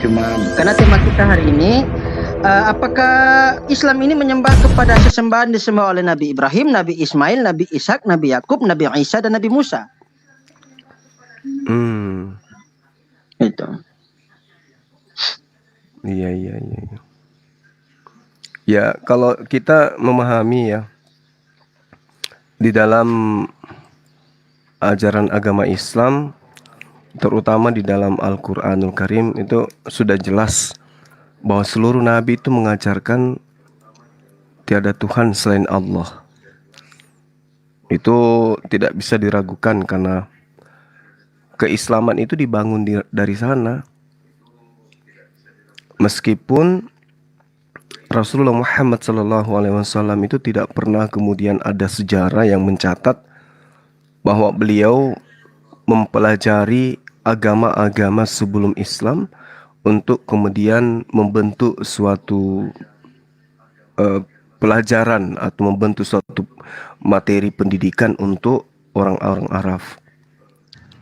Cuma karena tema kita hari ini, apakah Islam ini menyembah kepada sesembahan disembah oleh Nabi Ibrahim, Nabi Ismail, Nabi Ishak, Nabi Yakub, Nabi Isa, dan Nabi Musa? Itu. Iya. Ya, kalau kita memahami ya, di dalam ajaran agama Islam, terutama di dalam Al-Quranul Karim, itu sudah jelas bahwa seluruh nabi itu mengajarkan tiada Tuhan selain Allah. Itu tidak bisa diragukan karena keislaman itu dibangun dari sana. Meskipun Rasulullah Muhammad SAW itu tidak pernah kemudian ada sejarah yang mencatat bahwa beliau mempelajari agama-agama sebelum Islam untuk kemudian membentuk suatu pelajaran atau membentuk suatu materi pendidikan untuk orang-orang Arab.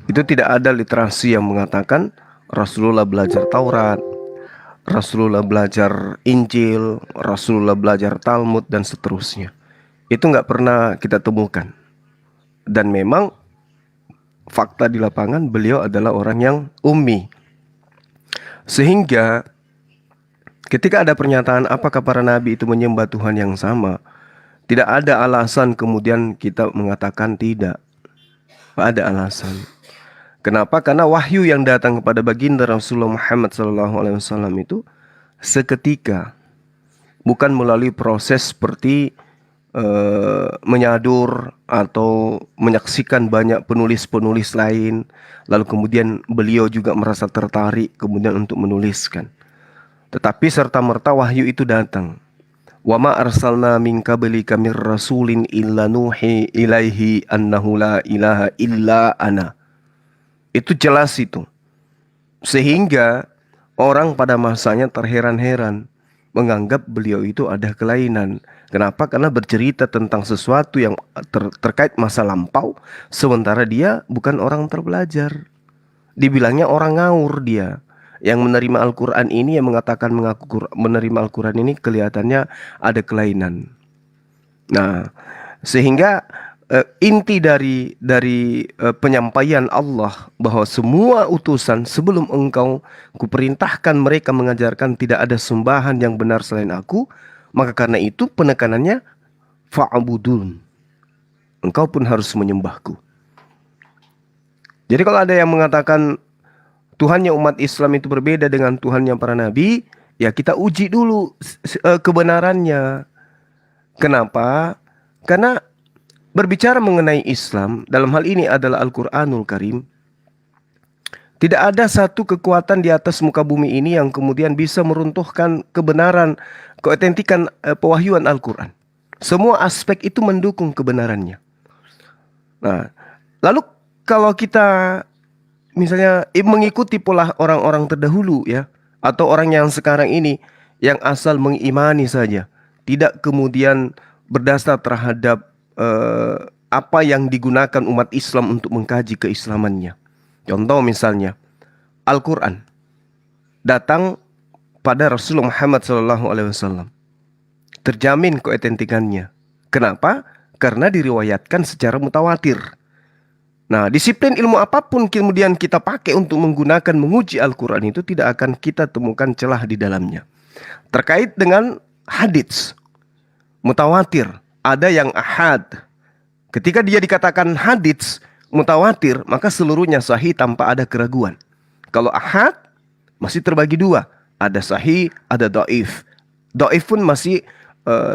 Itu tidak ada literasi yang mengatakan Rasulullah belajar Taurat, Rasulullah belajar Injil, Rasulullah belajar Talmud, dan seterusnya. Itu nggak pernah kita temukan. Dan memang fakta di lapangan beliau adalah orang yang ummi. Sehingga ketika ada pernyataan apakah para nabi itu menyembah Tuhan yang sama, tidak ada alasan kemudian kita mengatakan tidak. Tidak ada alasan. Kenapa? Karena wahyu yang datang kepada baginda Rasulullah Muhammad SAW itu seketika, bukan melalui proses seperti menyadur atau menyaksikan banyak penulis-penulis lain, lalu kemudian beliau juga merasa tertarik kemudian untuk menuliskan. Tetapi serta-merta wahyu itu datang. Wa ma arsalna min qablika mir rasulin illa nuhi ilaihi annahu la ilaha illa ana. Itu jelas itu. Sehingga orang pada masanya terheran-heran, menganggap beliau itu ada kelainan. Kenapa? Karena bercerita tentang sesuatu yang terkait masa lampau, sementara dia bukan orang terpelajar. Dibilangnya orang ngawur dia. Yang menerima Al-Quran ini, yang mengatakan mengaku menerima Al-Quran ini kelihatannya ada kelainan. Nah, sehingga inti dari penyampaian Allah bahwa semua utusan sebelum engkau kuperintahkan mereka mengajarkan tidak ada sembahan yang benar selain aku, maka karena itu penekanannya fa'budun, engkau pun harus menyembahku. Jadi kalau ada yang mengatakan Tuhannya umat Islam itu berbeda dengan Tuhannya para nabi, ya kita uji dulu kebenarannya. Kenapa? Karena berbicara mengenai Islam, dalam hal ini adalah Al-Quranul Karim, tidak ada satu kekuatan di atas muka bumi ini yang kemudian bisa meruntuhkan kebenaran, keotentikan pewahyuan Al-Quran. Semua aspek itu mendukung kebenarannya. Nah, lalu kalau kita misalnya mengikuti pola orang-orang terdahulu ya, atau orang yang sekarang ini yang asal mengimani saja, tidak kemudian berdasar terhadap apa yang digunakan umat Islam untuk mengkaji keislamannya. Contoh misalnya Al-Quran datang pada Rasulullah Muhammad SAW, terjamin keotentikannya. Kenapa? Karena diriwayatkan secara mutawatir. Nah, disiplin ilmu apapun kemudian kita pakai untuk menggunakan menguji Al-Quran itu tidak akan kita temukan celah di dalamnya. Terkait dengan hadits mutawatir, ada yang ahad. Ketika dia dikatakan hadits mutawatir, maka seluruhnya sahih tanpa ada keraguan. Kalau ahad masih terbagi dua, ada sahih, ada dhaif. Dhaif pun masih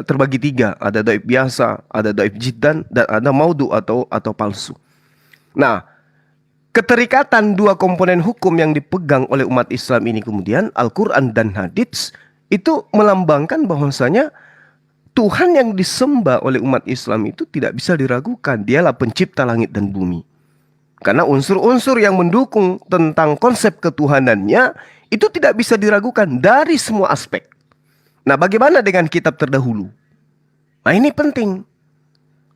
terbagi tiga, ada dhaif biasa, ada dhaif jiddan, dan ada maudhu atau palsu. Nah, keterikatan dua komponen hukum yang dipegang oleh umat Islam ini kemudian Al-Quran dan hadits itu melambangkan bahwasanya Tuhan yang disembah oleh umat Islam itu tidak bisa diragukan. Dialah pencipta langit dan bumi. Karena unsur-unsur yang mendukung tentang konsep ketuhanannya itu tidak bisa diragukan dari semua aspek. Nah, bagaimana dengan kitab terdahulu? Nah, ini penting.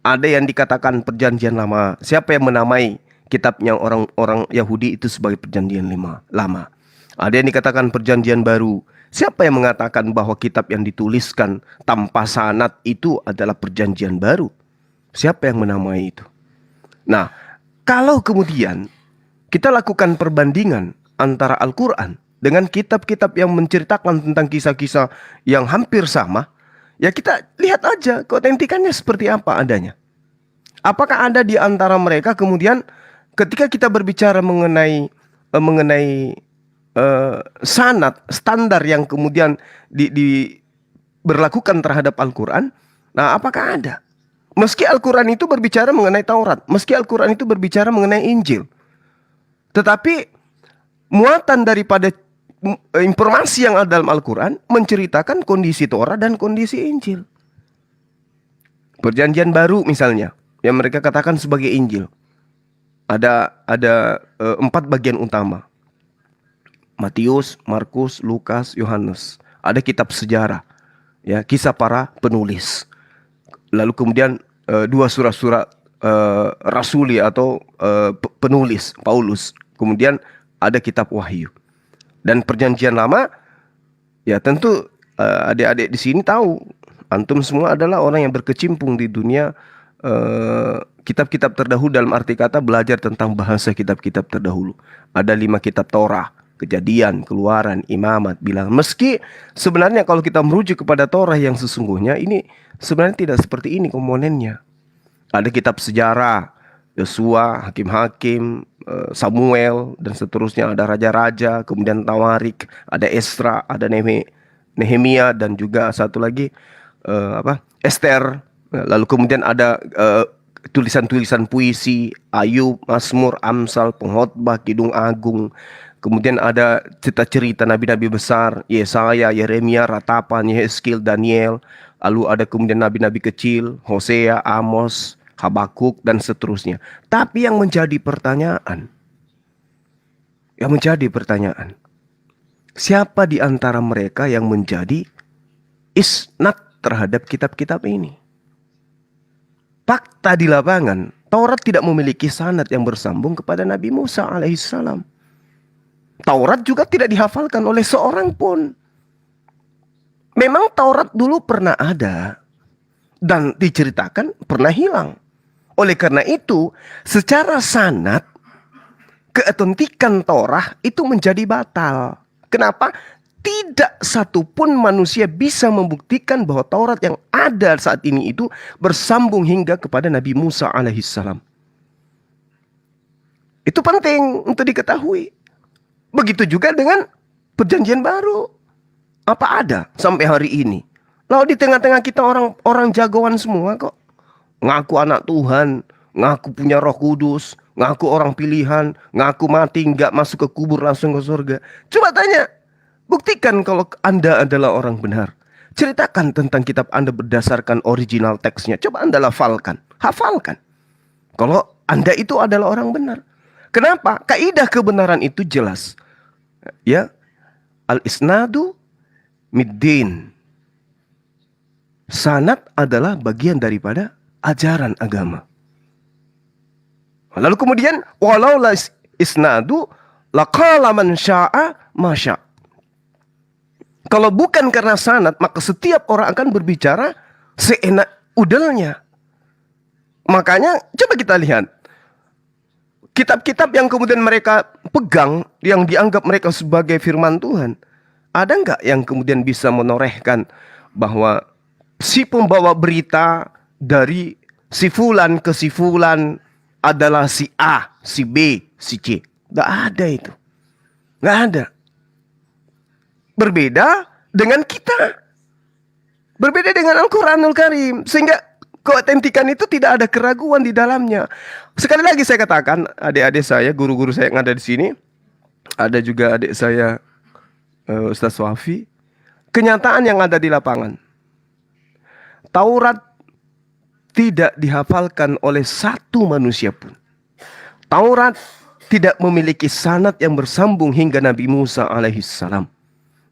Ada yang dikatakan perjanjian lama. Siapa yang menamai kitabnya orang-orang Yahudi itu sebagai perjanjian lama? Ada yang dikatakan perjanjian baru. Siapa yang mengatakan bahwa kitab yang dituliskan tanpa sanad itu adalah perjanjian baru? Siapa yang menamai itu? Nah, kalau kemudian kita lakukan perbandingan antara Al-Quran dengan kitab-kitab yang menceritakan tentang kisah-kisah yang hampir sama, ya kita lihat aja keotentikannya seperti apa adanya. Apakah ada di antara mereka kemudian ketika kita berbicara mengenai sanad standar yang kemudian berlakukan terhadap Al-Quran, nah apakah ada? Meski Al-Quran itu berbicara mengenai Taurat, meski Al-Quran itu berbicara mengenai Injil, tetapi muatan daripada informasi yang ada dalam Al-Quran menceritakan kondisi Taurat dan kondisi Injil. Perjanjian baru misalnya, yang mereka katakan sebagai Injil, ada 4 bagian utama: Matius, Markus, Lukas, Yohanes. Ada kitab sejarah, ya, kisah para penulis. Lalu kemudian 2 surat-surat rasuli atau penulis Paulus. Kemudian ada kitab Wahyu. Dan perjanjian lama, ya tentu adik-adik di sini tahu, antum semua adalah orang yang berkecimpung di dunia kitab-kitab terdahulu, dalam arti kata belajar tentang bahasa kitab-kitab terdahulu. Ada 5 kitab Torah, Kejadian, Keluaran, Imamat, Bilangan. Meski sebenarnya kalau kita merujuk kepada Torah yang sesungguhnya, ini sebenarnya tidak seperti ini komponennya. Ada kitab sejarah, Yosua, Hakim-Hakim, Samuel, dan seterusnya. Ada raja-raja, kemudian Tawarik, ada Esra, ada Nehemia, dan juga satu lagi Ester. Lalu kemudian ada tulisan-tulisan puisi, Ayub, Mazmur, Amsal, Pengkhotbah, Kidung Agung. Kemudian ada cerita-cerita nabi-nabi besar, Yesaya, Yeremia, Ratapan, Yehezkiel, Daniel. Lalu ada kemudian nabi-nabi kecil, Hosea, Amos, Habakuk, dan seterusnya. Tapi yang menjadi pertanyaan, siapa di antara mereka yang menjadi isnad terhadap kitab-kitab ini? Fakta di lapangan, Taurat tidak memiliki sanad yang bersambung kepada Nabi Musa alaihissalam. Taurat juga tidak dihafalkan oleh seorang pun. Memang Taurat dulu pernah ada dan diceritakan pernah hilang. Oleh karena itu, secara sanad, keotentikan Torah itu menjadi batal. Kenapa? Tidak satupun manusia bisa membuktikan bahwa Taurat yang ada saat ini itu bersambung hingga kepada Nabi Musa alaihissalam. Itu penting untuk diketahui. Begitu juga dengan perjanjian baru. Apa ada sampai hari ini? Lalu di tengah-tengah kita orang jagoan semua kok. Ngaku anak Tuhan, ngaku punya Roh Kudus, ngaku orang pilihan, ngaku mati nggak masuk ke kubur langsung ke surga. Coba tanya, buktikan kalau Anda adalah orang benar. Ceritakan tentang kitab Anda berdasarkan original teksnya. Coba Anda hafalkan. Kalau Anda itu adalah orang benar. Kenapa? Kaidah kebenaran itu jelas. Ya, al-isnadu middin. Sanad adalah bagian daripada ajaran agama. Lalu kemudian walau la isnadu laqala man syaa masya. Kalau bukan karena sanad, maka setiap orang akan berbicara seenak udelnya. Makanya coba kita lihat kitab-kitab yang kemudian mereka pegang, yang dianggap mereka sebagai firman Tuhan, ada nggak yang kemudian bisa menorehkan bahwa si pembawa berita dari si fulan ke si fulan adalah si A, si B, si C? Nggak ada itu. Nggak ada. Berbeda dengan kita. Berbeda dengan Al-Quranul Karim. Sehingga keotentikan itu tidak ada keraguan di dalamnya. Sekali lagi saya katakan, adik-adik saya, guru-guru saya yang ada di sini, ada juga adik saya Ustaz Wafi, kenyataan yang ada di lapangan. Taurat tidak dihafalkan oleh satu manusia pun. Taurat tidak memiliki sanad yang bersambung hingga Nabi Musa alaihissalam.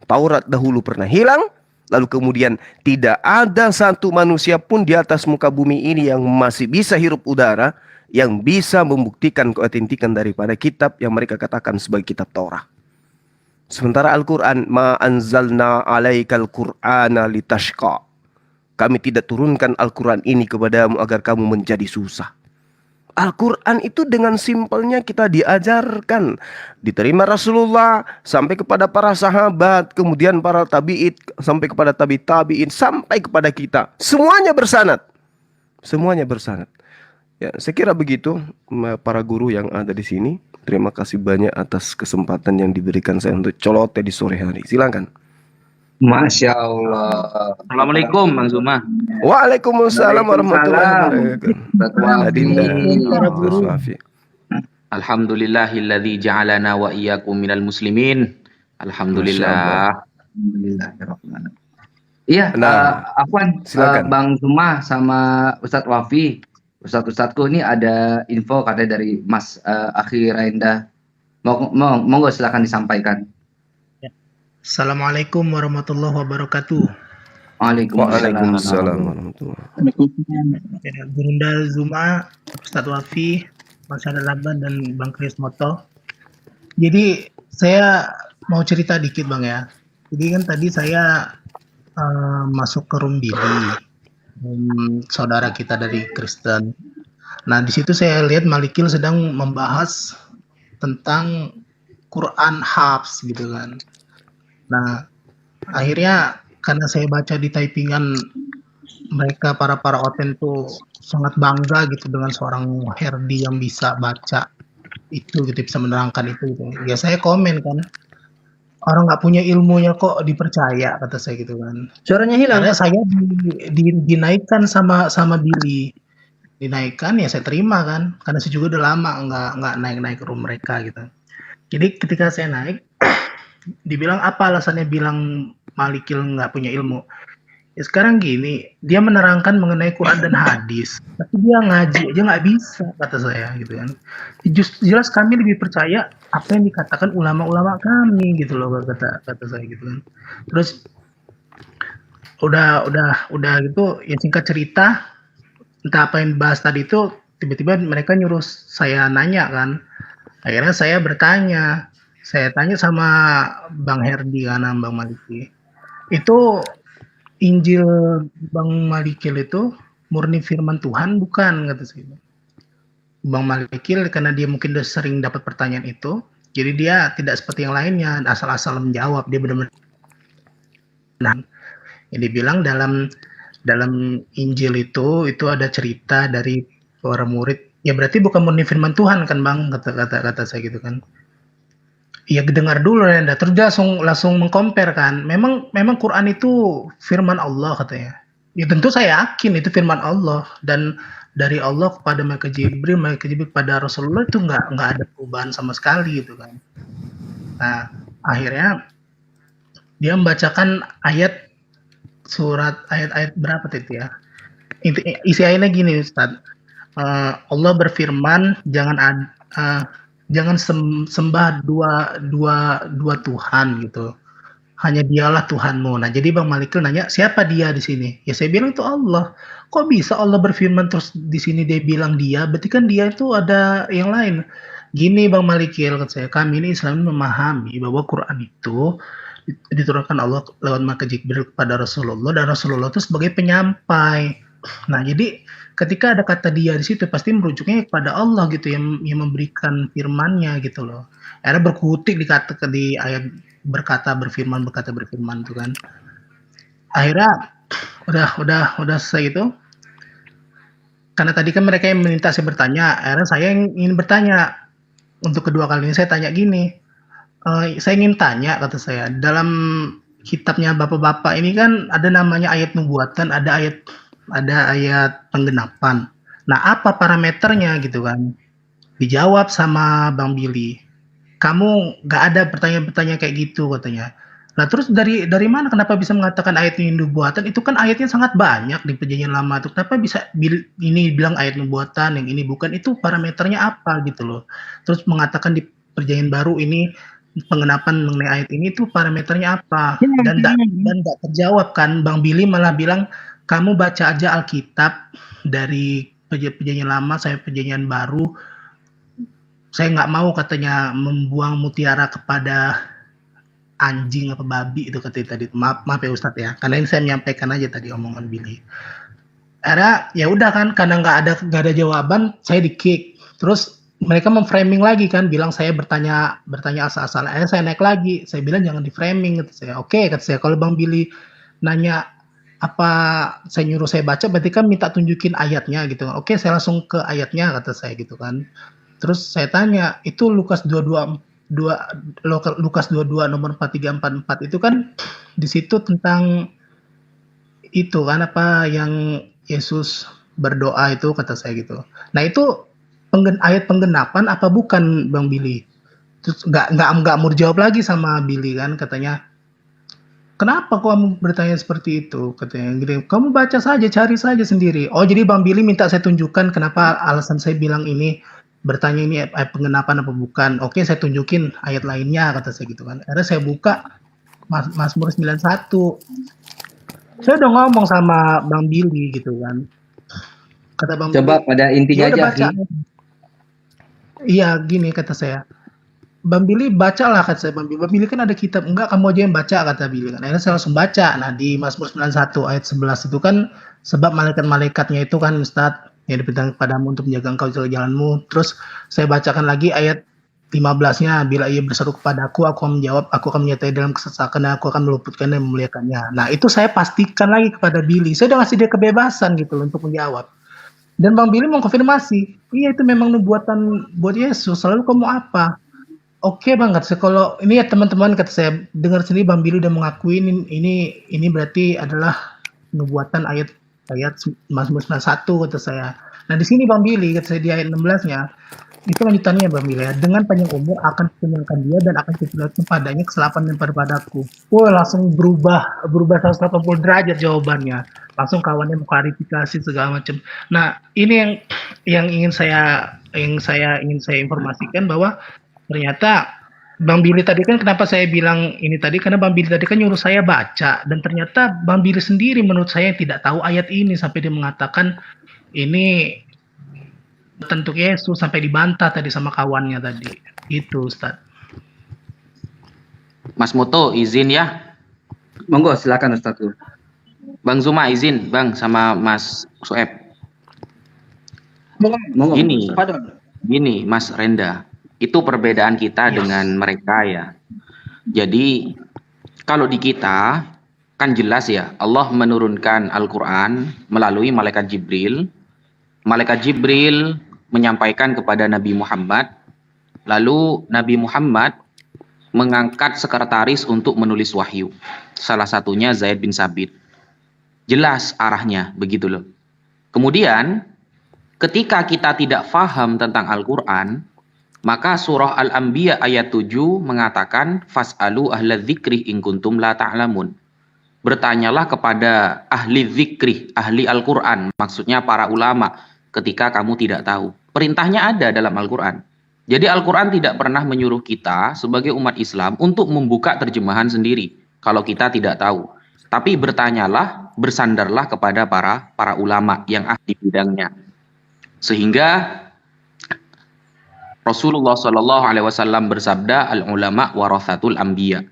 Taurat dahulu pernah hilang, lalu kemudian tidak ada satu manusia pun di atas muka bumi ini yang masih bisa hirup udara, yang bisa membuktikan keotentikan daripada kitab yang mereka katakan sebagai kitab Torah. Sementara Al-Quran, ma anzalna alaikal Qur'ana litashqa. Kami tidak turunkan Al-Quran ini kepadamu agar kamu menjadi susah. Al-Quran itu dengan simpelnya kita diajarkan. Diterima Rasulullah sampai kepada para sahabat. Kemudian para tabi'in sampai kepada tabi'in sampai kepada kita. Semuanya bersanad. Semuanya bersanad. Ya, saya kira begitu para guru yang ada di sini. Terima kasih banyak atas kesempatan yang diberikan saya untuk coloteh di sore hari. Silakan. Masya Allah. Assalamualaikum Bang Zuma. Waalaikumsalam warahmatullahi wabarakatuh. Adinda, para guru. Alhamdulillahilladzi ja'alana wa iyyakum minal muslimin. Alhamdulillah. Iya, Nah, Afwan, silakan. Bang Zuma sama Ustadz Wafi. Ustadz-ustadzku ini ada info katanya dari Mas Akhi Rainda. Monggo silakan disampaikan. Assalamualaikum warahmatullahi wabarakatuh. Waalaikumsalam warahmatullahi wabarakatuh. Ya, Gurunda Zuma, Ustadz Wafi, Mas Syahdan Laban, dan Bang Kris Moto. Jadi saya mau cerita dikit Bang ya. Jadi kan tadi saya masuk ke room Billy, saudara kita dari Kristen. Nah di situ saya lihat Malikil sedang membahas tentang Quran Hafs gitu kan. Nah, akhirnya karena saya baca di typingan mereka para oten tuh sangat bangga gitu dengan seorang Herdi yang bisa baca itu gitu, bisa menerangkan itu gitu. Ya saya komen kan, orang nggak punya ilmunya kok dipercaya, kata saya gitu kan. Suaranya hilang. Karena saya dinaikkan sama Billy, dinaikkan ya saya terima kan, karena saya juga udah lama nggak naik room mereka gitu. Jadi ketika saya naik dibilang apa alasannya bilang Malikil nggak punya ilmu. Ya sekarang gini, dia menerangkan mengenai Quran dan hadis, tapi dia ngaji aja nggak bisa, kata saya gitu kan. Jelas kami lebih percaya apa yang dikatakan ulama-ulama kami gitu loh, kata saya gitu kan. Terus udah gitu ya, singkat cerita, entah apa yang dibahas tadi itu, tiba-tiba mereka nyuruh saya nanya kan. Akhirnya saya bertanya. Saya tanya sama Bang Herdi karena Bang Maliki. Itu Injil Bang Malikil itu murni firman Tuhan bukan, kata saya. Bang Malikil karena dia mungkin udah sering dapat pertanyaan itu, jadi dia tidak seperti yang lainnya asal-asal menjawab. Dia benar-benar yang dibilang dalam Injil itu ada cerita dari para murid. Ya berarti bukan murni firman Tuhan kan Bang, kata saya gitu kan. Ya dengar dulu Renda, terus dia langsung mengcompare kan. Memang Quran itu firman Allah katanya. Ya tentu saya yakin itu firman Allah, dan dari Allah kepada Malaikat Jibril kepada Rasulullah itu nggak ada perubahan sama sekali gitu kan. Nah akhirnya dia membacakan ayat berapa itu ya? Isi ayatnya gini Ustaz. Allah berfirman, jangan sembah dua Tuhan gitu. Hanya dialah Tuhanmu. Nah, jadi Bang Malikil nanya, siapa dia di sini? Ya saya bilang itu Allah. Kok bisa Allah berfirman terus di sini dia bilang dia? Berarti kan dia itu ada yang lain. Gini Bang Malikil, kata saya, kami ini Islam memahami bahwa Quran itu diturunkan Allah lewat Malaikat Jibril kepada Rasulullah, dan Rasulullah itu sebagai penyampai. Nah, jadi ketika ada kata dia di situ pasti merujuknya kepada Allah gitu, yang memberikan firman-Nya gitu loh. Akhirnya berkutik di ayat berkata berfirman itu kan. Akhirnya udah selesai itu. Karena tadi kan mereka yang meminta saya bertanya, akhirnya saya ingin bertanya. Untuk kedua kali ini saya tanya gini. Saya ingin tanya, kata saya, dalam kitabnya bapak-bapak ini kan ada namanya ayat nubuatan, ada ayat penggenapan. Nah, apa parameternya gitu kan? Dijawab sama Bang Billy. Kamu nggak ada pertanyaan-pertanyaan kayak gitu, katanya. Nah, terus dari mana kenapa bisa mengatakan ayat ini nubuatan? Itu kan ayatnya sangat banyak di Perjanjian Lama tuh. Kenapa bisa ini bilang ayat nubuatan, yang ini bukan? Itu parameternya apa gitu loh. Terus mengatakan di Perjanjian Baru ini penggenapan mengenai ayat ini itu parameternya apa? Dan nggak terjawab kan. Bang Billy malah bilang, kamu baca aja Alkitab dari Perjanjian Lama sampai Perjanjian Baru. Saya nggak mau, katanya, membuang mutiara kepada anjing apa babi itu kata tadi. Maaf ya Ustadz ya. Karena ini saya menyampaikan aja tadi omongan Billy. Akhirnya ya udah kan, karena nggak ada jawaban, saya di-kick. Terus mereka memframing lagi kan, bilang saya bertanya asal-asalan. Akhirnya saya naik lagi, saya bilang jangan di-framing kata saya. Oke kata saya, kalau Bang Billy nanya apa saya nyuruh saya baca, berarti kan minta tunjukin ayatnya gitu. Oke, saya langsung ke ayatnya kata saya gitu kan. Terus saya tanya, itu Lukas 22 Lukas 22 nomor 4344 itu kan di situ tentang itu kan apa yang Yesus berdoa itu kata saya gitu. Nah itu ayat penggenapan apa bukan Bang Billy? Terus nggak mau jawab lagi sama Billy kan, katanya kenapa kamu bertanya seperti itu, katanya gini, kamu baca saja, cari saja sendiri. Oh jadi Bang Billy minta saya tunjukkan kenapa alasan saya bilang ini, bertanya ini ayat penggenapan apa bukan. Oke saya tunjukin ayat lainnya kata saya gitu kan. Akhirnya saya buka Mazmur 91. Saya udah ngomong sama Bang Billy gitu kan. Kata Bang Coba Billy, pada intinya dia udah aja, baca. Ki. Iya gini kata saya, Bang Billy bacalah kata saya. Bang Billy kan ada kitab, enggak kamu aja yang baca kata Billy kan. Akhirnya saya langsung baca. Nah di Mazmur 91 ayat 11 itu kan, sebab malaikat-malaikatnya itu kan Ustadz yang diperintahkan kepadamu untuk menjaga engkau di jalanmu. Terus saya bacakan lagi ayat 15-nya, bila ia berseru kepadaku, aku akan menjawab, aku akan menyertai dalam kesesakan, dan aku akan meluputkan dan memuliakannya. Nah itu saya pastikan lagi kepada Billy. Saya udah ngasih dia kebebasan gitu loh untuk menjawab. Dan Bang Billy mengkonfirmasi, iya itu memang nubuatan buat Yesus. Lalu kamu apa? Oke banget. Kalau ini ya teman-teman, kata saya dengar sendiri Bang Billy udah mengakui ini berarti adalah nubuatan ayat Mazmur 91 kata saya. Nah di sini Bang Billy kata saya di ayat 16-nya itu lanjutannya Bang Billy ya, dengan panjang umur akan kukenyangkan dia dan akan kuperlihatkan padanya keselapan dan padaku. Wah langsung berubah 180 derajat jawabannya. Langsung kawannya mau klarifikasi segala macam. Nah ini yang ingin saya informasikan, bahwa ternyata Bang Billy tadi kan, kenapa saya bilang ini tadi, karena Bang Billy tadi kan nyuruh saya baca, dan ternyata Bang Billy sendiri menurut saya tidak tahu ayat ini, sampai dia mengatakan ini tentu Yesus, sampai dibantah tadi sama kawannya tadi. Itu Ustaz. Mas Moto izin ya. Monggo silakan Ustadz. Bang Zuma izin, Bang, sama Mas Sueb. Monggo. Gini, Mas Renda. Itu perbedaan kita dengan mereka ya. Jadi kalau di kita kan jelas ya, Allah menurunkan Al-Qur'an melalui malaikat Jibril. Malaikat Jibril menyampaikan kepada Nabi Muhammad, lalu Nabi Muhammad mengangkat sekretaris untuk menulis wahyu. Salah satunya Zaid bin Sabit. Jelas arahnya, begitu loh. Kemudian ketika kita tidak faham tentang Al-Quran, maka surah Al-Anbiya ayat 7 mengatakan fas'alu ahla dzikri in kuntum la ta'lamun. Bertanyalah kepada ahli dzikri, ahli Al-Quran, maksudnya para ulama, ketika kamu tidak tahu. Perintahnya ada dalam Al-Quran. Jadi Al-Quran tidak pernah menyuruh kita sebagai umat Islam untuk membuka terjemahan sendiri kalau kita tidak tahu. Tapi bertanyalah, bersandarlah kepada para ulama yang ahli bidangnya. Sehingga Rasulullah SAW bersabda, al-ulama warathatul anbiya.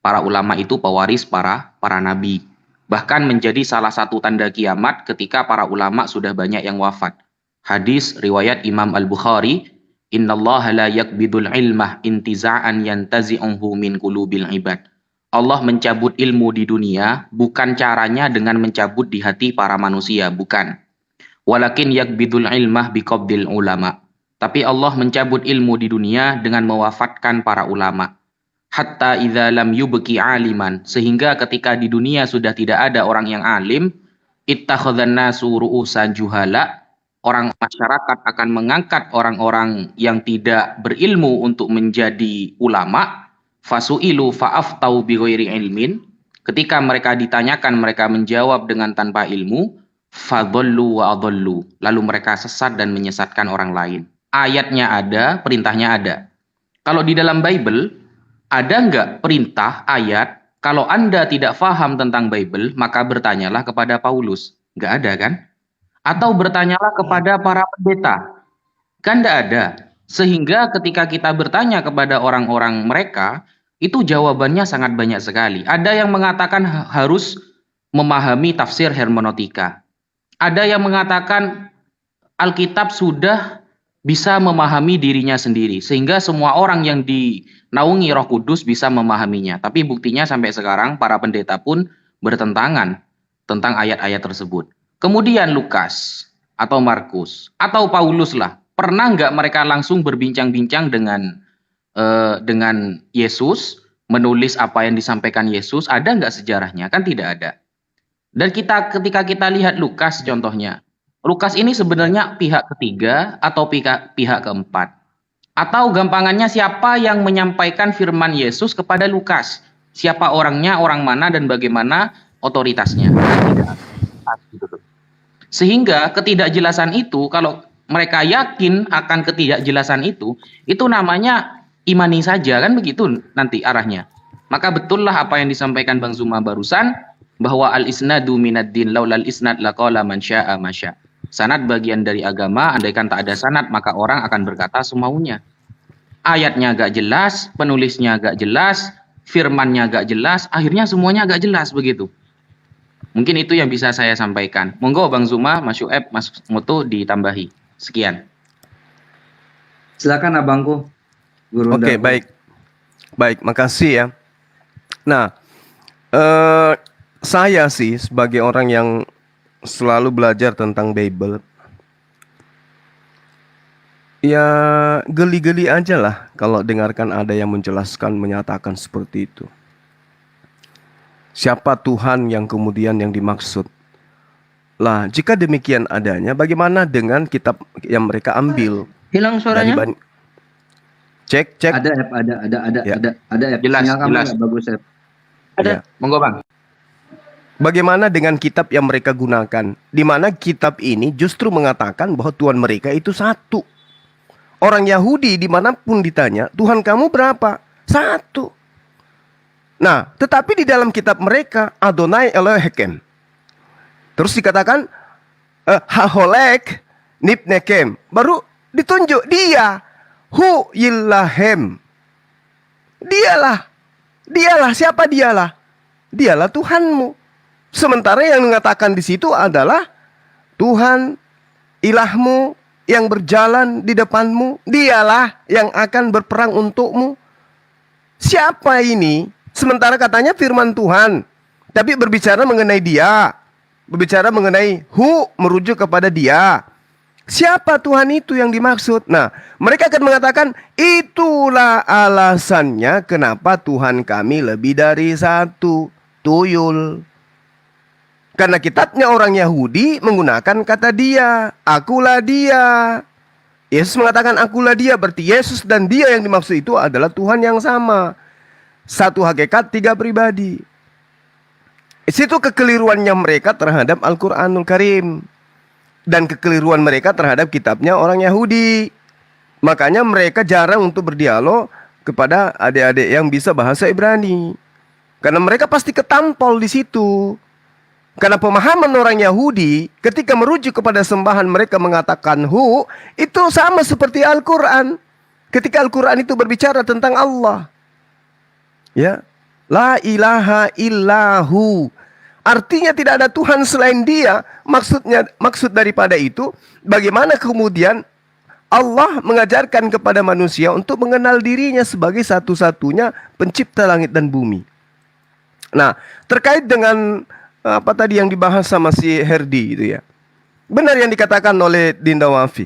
Para ulama itu pewaris para nabi. Bahkan menjadi salah satu tanda kiamat ketika para ulama sudah banyak yang wafat. Hadis riwayat Imam Al-Bukhari, innallaha la yakbidul ilmah intiza'an yantazi'uhu min qulubil ibad. Allah mencabut ilmu di dunia bukan caranya dengan mencabut di hati para manusia, bukan. Walakin yakbidul ilmah biqabdil ulama. Tapi Allah mencabut ilmu di dunia dengan mewafatkan para ulama. Hatta idza lam yubqi aliman, sehingga ketika di dunia sudah tidak ada orang yang alim, ittakhadhan nasu ru'usan juhala, orang masyarakat akan mengangkat orang-orang yang tidak berilmu untuk menjadi ulama. Fasu'ilu fa'aftau bighairi ilmin, ketika mereka ditanyakan mereka menjawab dengan tanpa ilmu. Fadhallu wa adhallu, lalu mereka sesat dan menyesatkan orang lain. Ayatnya ada, perintahnya ada. Kalau di dalam Bible ada nggak perintah ayat kalau Anda tidak faham tentang Bible maka bertanyalah kepada Paulus? Nggak ada kan? Atau bertanyalah kepada para pendeta? Kan nggak ada. Sehingga ketika kita bertanya kepada orang-orang mereka, Itu jawabannya sangat banyak sekali. Ada yang mengatakan harus memahami tafsir hermeneutika. Ada yang mengatakan Alkitab sudah bisa memahami dirinya sendiri, sehingga semua orang yang dinaungi Roh Kudus bisa memahaminya. Tapi buktinya sampai sekarang para pendeta pun bertentangan tentang ayat-ayat tersebut. Kemudian Lukas atau Markus atau Paulus lah, pernah nggak mereka langsung berbincang-bincang dengan Yesus, menulis apa yang disampaikan Yesus? Ada nggak sejarahnya? Kan tidak ada. Dan ketika kita lihat Lukas contohnya, Lukas ini sebenarnya pihak ketiga atau pihak keempat. Atau gampangannya siapa yang menyampaikan firman Yesus kepada Lukas? Siapa orangnya, orang mana, dan bagaimana otoritasnya? Sehingga ketidakjelasan itu, kalau mereka yakin akan ketidakjelasan itu namanya imani saja, kan begitu nanti arahnya. Maka betullah apa yang disampaikan Bang Zuma barusan, bahwa al-isnadu minad din laulal isnad laqala man syaa ma syaa. Sanad bagian dari agama, andaikan tak ada sanad maka orang akan berkata semaunya. Ayatnya agak jelas, penulisnya agak jelas, firmannya agak jelas, akhirnya semuanya agak jelas begitu. Mungkin itu yang bisa saya sampaikan. Monggo Bang Zuma, Mas Syueb, Mas Mutu ditambahi. Sekian. Silakan abangku. Guru Oke, Daku. baik. Baik, makasih ya. Nah, saya sih sebagai orang yang selalu belajar tentang Bible, ya geli-geli aja lah kalau dengarkan ada yang menjelaskan, menyatakan seperti itu. Siapa Tuhan yang kemudian yang dimaksud? Lah, jika demikian adanya, bagaimana dengan kitab yang mereka ambil? Hilang suaranya? Cek. Ada Ya. app. Jelas, Sinyal kamu jelas. nggak bagus app. Ada. Ya. Monggo Bang. Bagaimana dengan kitab yang mereka gunakan? Di mana kitab ini justru mengatakan bahwa Tuhan mereka itu satu. Orang Yahudi dimanapun ditanya, Tuhan kamu berapa? Satu. Nah, tetapi di dalam kitab mereka, Adonai Elohim. Terus dikatakan, Haholek Nipnekem. Baru ditunjuk dia. Hu Yillahem. Dialah. Siapa dialah? Dialah Tuhanmu. Sementara yang mengatakan di situ adalah Tuhan ilahmu yang berjalan di depanmu. Dialah yang akan berperang untukmu. Siapa ini? Sementara katanya firman Tuhan, tapi berbicara mengenai dia, berbicara mengenai merujuk kepada dia. Siapa Tuhan itu yang dimaksud? Nah, mereka akan mengatakan, itulah alasannya kenapa Tuhan kami lebih dari satu. Tuyul. Karena kitabnya orang Yahudi menggunakan kata dia, akulah dia. Yesus mengatakan akulah dia, berarti Yesus dan dia yang dimaksud itu adalah Tuhan yang sama. Satu hakikat, tiga pribadi. Situ kekeliruannya mereka terhadap Al-Quranul Karim. Dan kekeliruan mereka terhadap kitabnya orang Yahudi. Makanya mereka jarang untuk berdialog kepada adik-adik yang bisa bahasa Ibrani. Karena mereka pasti ketampol di situ. Karena pemahaman orang Yahudi ketika merujuk kepada sembahan mereka mengatakan itu sama seperti Al-Quran. Ketika Al-Quran itu berbicara tentang Allah. Ya, la ilaha illahu. Artinya tidak ada Tuhan selain dia. Maksud daripada itu, bagaimana kemudian Allah mengajarkan kepada manusia untuk mengenal dirinya sebagai satu-satunya pencipta langit dan bumi. Nah, terkait dengan apa tadi yang dibahas sama si Herdi itu ya. Benar yang dikatakan oleh Dinda Wafi.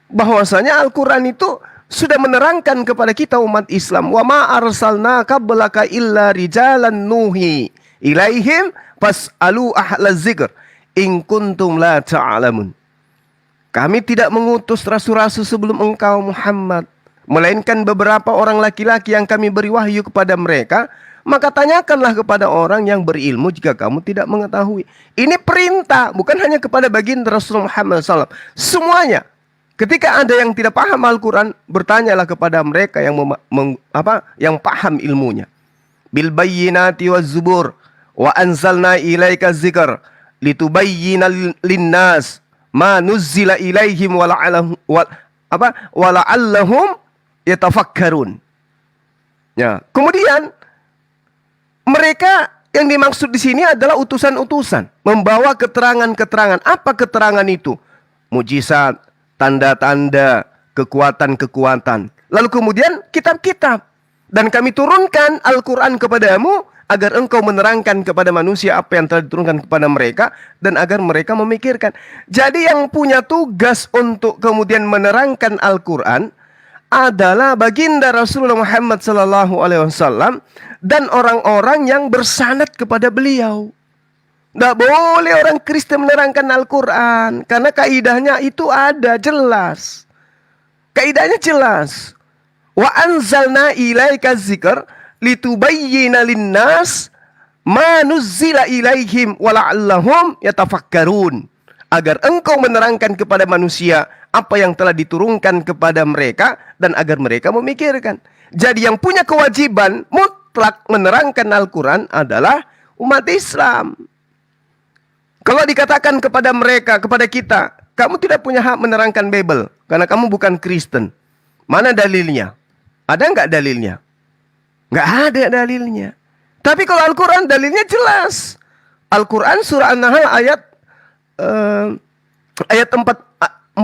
Bahwasanya Al-Quran itu sudah menerangkan kepada kita umat Islam. Wa ma arsalna qablaka illa rijalan nuhi ilaihim fas'alu ahla zikr in kuntum la ta'lamun. Kami tidak mengutus rasul-rasul sebelum engkau Muhammad, melainkan beberapa orang laki-laki yang kami beri wahyu kepada mereka. Maka tanyakanlah kepada orang yang berilmu jika kamu tidak mengetahui. Ini perintah, bukan hanya kepada baginda Rasulullah Muhammad SAW. Semuanya. Ketika ada yang tidak paham Al-Quran, bertanyalah kepada mereka yang yang paham ilmunya. Bil bayyinati waz zubur wa anzalna ilaika dzikr litubayyina linnas ma nuzzila ilaihim wa la'allahum yatafakkarun. Ya, kemudian mereka yang dimaksud di sini adalah utusan-utusan, membawa keterangan-keterangan. Apa keterangan itu? Mujizat, tanda-tanda, kekuatan-kekuatan. Lalu kemudian kitab-kitab. Dan kami turunkan Al-Quran kepadamu agar engkau menerangkan kepada manusia apa yang telah diturunkan kepada mereka dan agar mereka memikirkan. Jadi yang punya tugas untuk kemudian menerangkan Al-Quran adalah baginda Rasulullah Muhammad SAW dan orang-orang yang bersanad kepada beliau. Tidak boleh orang Kristen menerangkan Al-Quran karena kaidahnya itu ada jelas. Kaidahnya jelas. Wa anzalna ilaika dzikr litubayyana linnas ma nuzzila ilaihim wa la'allahum yatafakkarun. Agar engkau menerangkan kepada manusia apa yang telah diturunkan kepada mereka dan agar mereka memikirkan. Jadi yang punya kewajiban mutlak menerangkan Al-Quran adalah umat Islam. Kalau dikatakan kepada mereka, kepada kita, kamu tidak punya hak menerangkan Bible karena kamu bukan Kristen. Mana dalilnya? Ada nggak dalilnya? Nggak ada dalilnya. Tapi kalau Al-Quran dalilnya jelas. Al-Quran surah An-Nahl ayat 44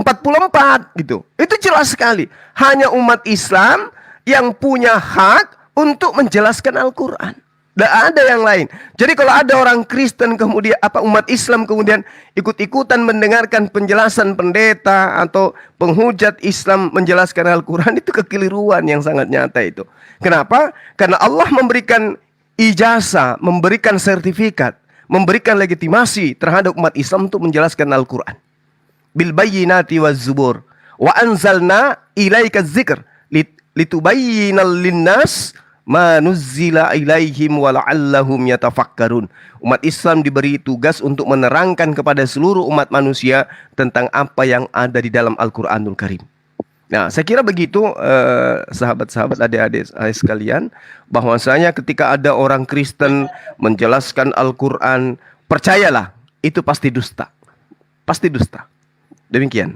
gitu. Itu jelas sekali. Hanya umat Islam yang punya hak untuk menjelaskan Al-Quran. Tidak ada yang lain. Jadi kalau ada orang Kristen kemudian umat Islam kemudian ikut-ikutan mendengarkan penjelasan pendeta atau penghujat Islam menjelaskan Al-Quran, itu kekeliruan yang sangat nyata itu. Kenapa? Karena Allah memberikan ijazah, memberikan sertifikat, memberikan legitimasi terhadap umat Islam untuk menjelaskan Al-Quran. Bil bayyinati waz zubur wa anzalna ilaika dzikr litubayyinal linnas ma nuzzila ilaihim wa la'allahum yatafakkarun. Umat Islam diberi tugas untuk menerangkan kepada seluruh umat manusia tentang apa yang ada di dalam Al-Quranul Karim. Nah, saya kira begitu sahabat-sahabat, adik-adik sekalian, bahwasanya ketika ada orang Kristen menjelaskan Al-Quran, percayalah itu pasti dusta. Pasti dusta. Demikian.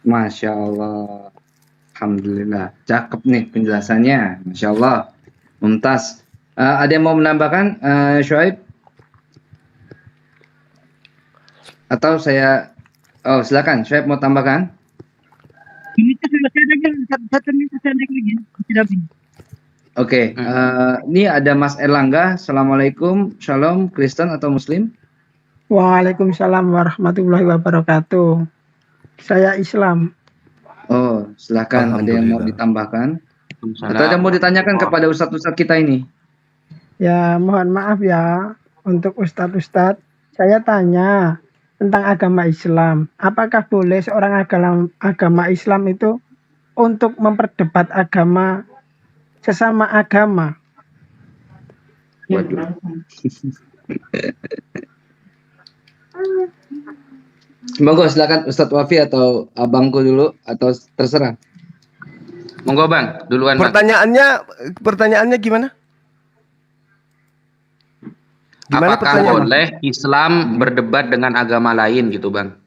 Masya Allah. Alhamdulillah, cakep nih penjelasannya, Masya Allah, mumtaz. Ada yang mau menambahkan, Syuaib? Atau saya, silakan, Syuaib mau tambahkan? Oke, ini ada Mas Erlangga. Assalamualaikum, Shalom, Kristen atau Muslim? Waalaikumsalam warahmatullahi wabarakatuh. Saya Islam. Oh, silakan. Ada yang mau ditambahkan? Atau ada yang mau ditanyakan kepada ustadz-ustadz kita ini? Ya, mohon maaf ya untuk ustadz-ustadz. Saya tanya tentang agama Islam. Apakah boleh seorang agama Islam itu untuk memperdebat agama sesama agama? Waduh. Monggo silakan Ustadz Wafi atau abangku dulu atau terserah. Monggo Bang, duluan Bang. Pertanyaannya gimana? Gimana Apakah boleh Islam berdebat dengan agama lain gitu Bang?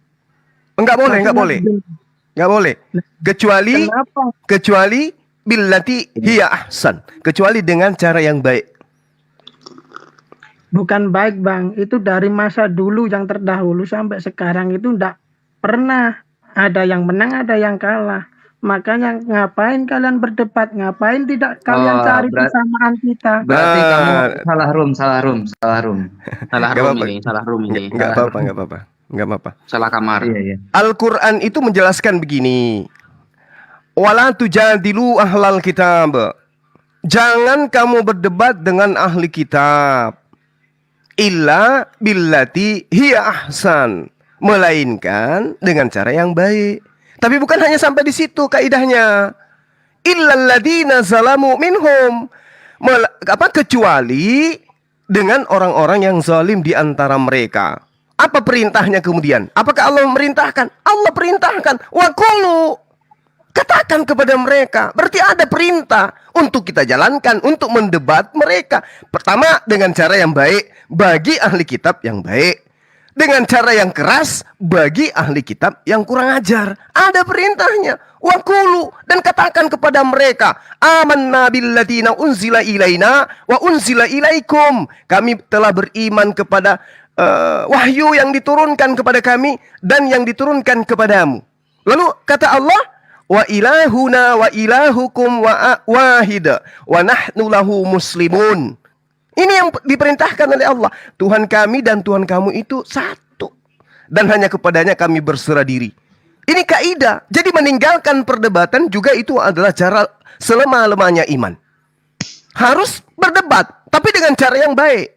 Enggak boleh. Kecuali billati hiya ahsan. Kecuali dengan cara yang baik. Bukan baik Bang, itu dari masa dulu yang terdahulu sampai sekarang itu enggak pernah ada yang menang, ada yang kalah. Makanya ngapain kalian berdebat? Ngapain tidak kalian cari kesamaan kita? Berarti kamu salah room. Salah room ini. Enggak apa-apa. Salah kamar. Iya. Al-Quran itu menjelaskan begini. Wala tujadilu ahlal kitab. Jangan kamu berdebat dengan ahli kitab. Illa billati hiya ahsan, melainkan dengan cara yang baik. Tapi bukan hanya sampai di situ kaidahnya. Illal ladzina zalamu minhum, kecuali dengan orang-orang yang zalim di antara mereka. Apa perintahnya kemudian? Apakah Allah memerintahkan? Allah perintahkan. Wa qulu, katakan kepada mereka. Berarti ada perintah untuk kita jalankan, untuk mendebat mereka. Pertama dengan cara yang baik, bagi ahli kitab yang baik. dengan cara yang keras bagi ahli kitab yang kurang ajar. Ada perintahnya. Waqulu, dan katakan kepada mereka, amanna billadzina unzila ilaina wa unzila ilaikum. Kami telah beriman kepada wahyu yang diturunkan kepada kami dan yang diturunkan kepadamu. Lalu kata Allah, wa ilahuna wa ilahukum wahida wa nahnu lahu muslimun. Ini yang diperintahkan oleh Allah. Tuhan kami dan Tuhan kamu itu satu. Dan hanya kepadanya kami berserah diri. Ini kaidah. Jadi meninggalkan perdebatan juga itu adalah cara selemah-lemahnya iman. Harus berdebat, tapi dengan cara yang baik.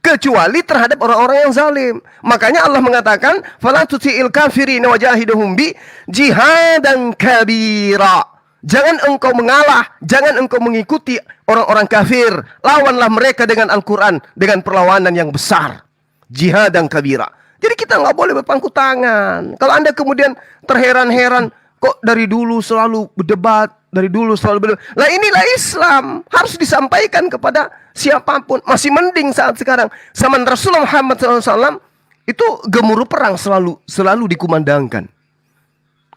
Kecuali terhadap orang-orang yang zalim. Makanya Allah mengatakan, "Fala tuti'il kafirin wajahiduhum bi jihadan kabira." Jangan engkau mengalah, jangan engkau mengikuti orang-orang kafir. Lawanlah mereka dengan Al-Quran, dengan perlawanan yang besar. Jihadan kabira. Jadi kita nggak boleh berpangku tangan. Kalau Anda kemudian terheran-heran, kok dari dulu selalu berdebat, dari dulu selalu berdebat. Lah inilah Islam, harus disampaikan kepada siapapun. Masih mending saat sekarang. Zaman Rasulullah Muhammad SAW, itu gemuruh perang selalu dikumandangkan.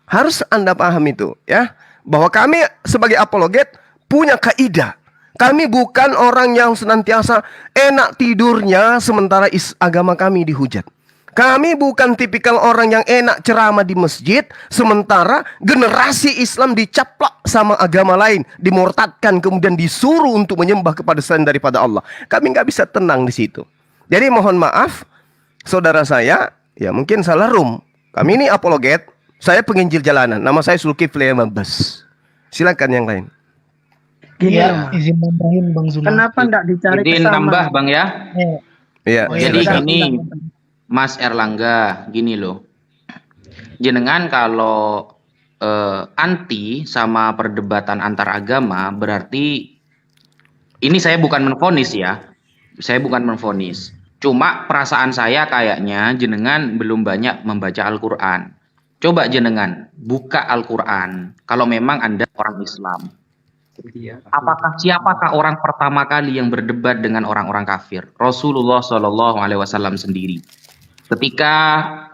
Harus Anda paham itu, ya. Bahwa kami sebagai apologet punya kaidah. Kami bukan orang yang senantiasa enak tidurnya sementara agama kami dihujat. Kami bukan tipikal orang yang enak ceramah di masjid sementara generasi Islam dicaplak sama agama lain, dimurtadkan kemudian disuruh untuk menyembah kepada selain daripada Allah. Kami nggak bisa tenang di situ. Jadi mohon maaf, saudara saya, ya mungkin salah room. Kami ini apologet. Saya penginjil jalanan. Nama saya Zulkifli Mabas. Silakan yang lain. Gini Ya, loh, izin nambahin Bang Zuma. kenapa enggak dicari Izin kesamaan? nambah Bang ya. Iya. Oh, iya, Jadi silakan. gini, Mas Erlangga, gini loh. Jenengan kalau anti sama perdebatan antar agama, berarti ini saya bukan menvonis ya. Saya bukan menvonis. Cuma perasaan saya kayaknya jenengan belum banyak membaca Al-Qur'an. Coba jenengan buka Al-Quran. Kalau memang Anda orang Islam, siapakah orang pertama kali yang berdebat dengan orang-orang kafir? Rasulullah SAW sendiri. Ketika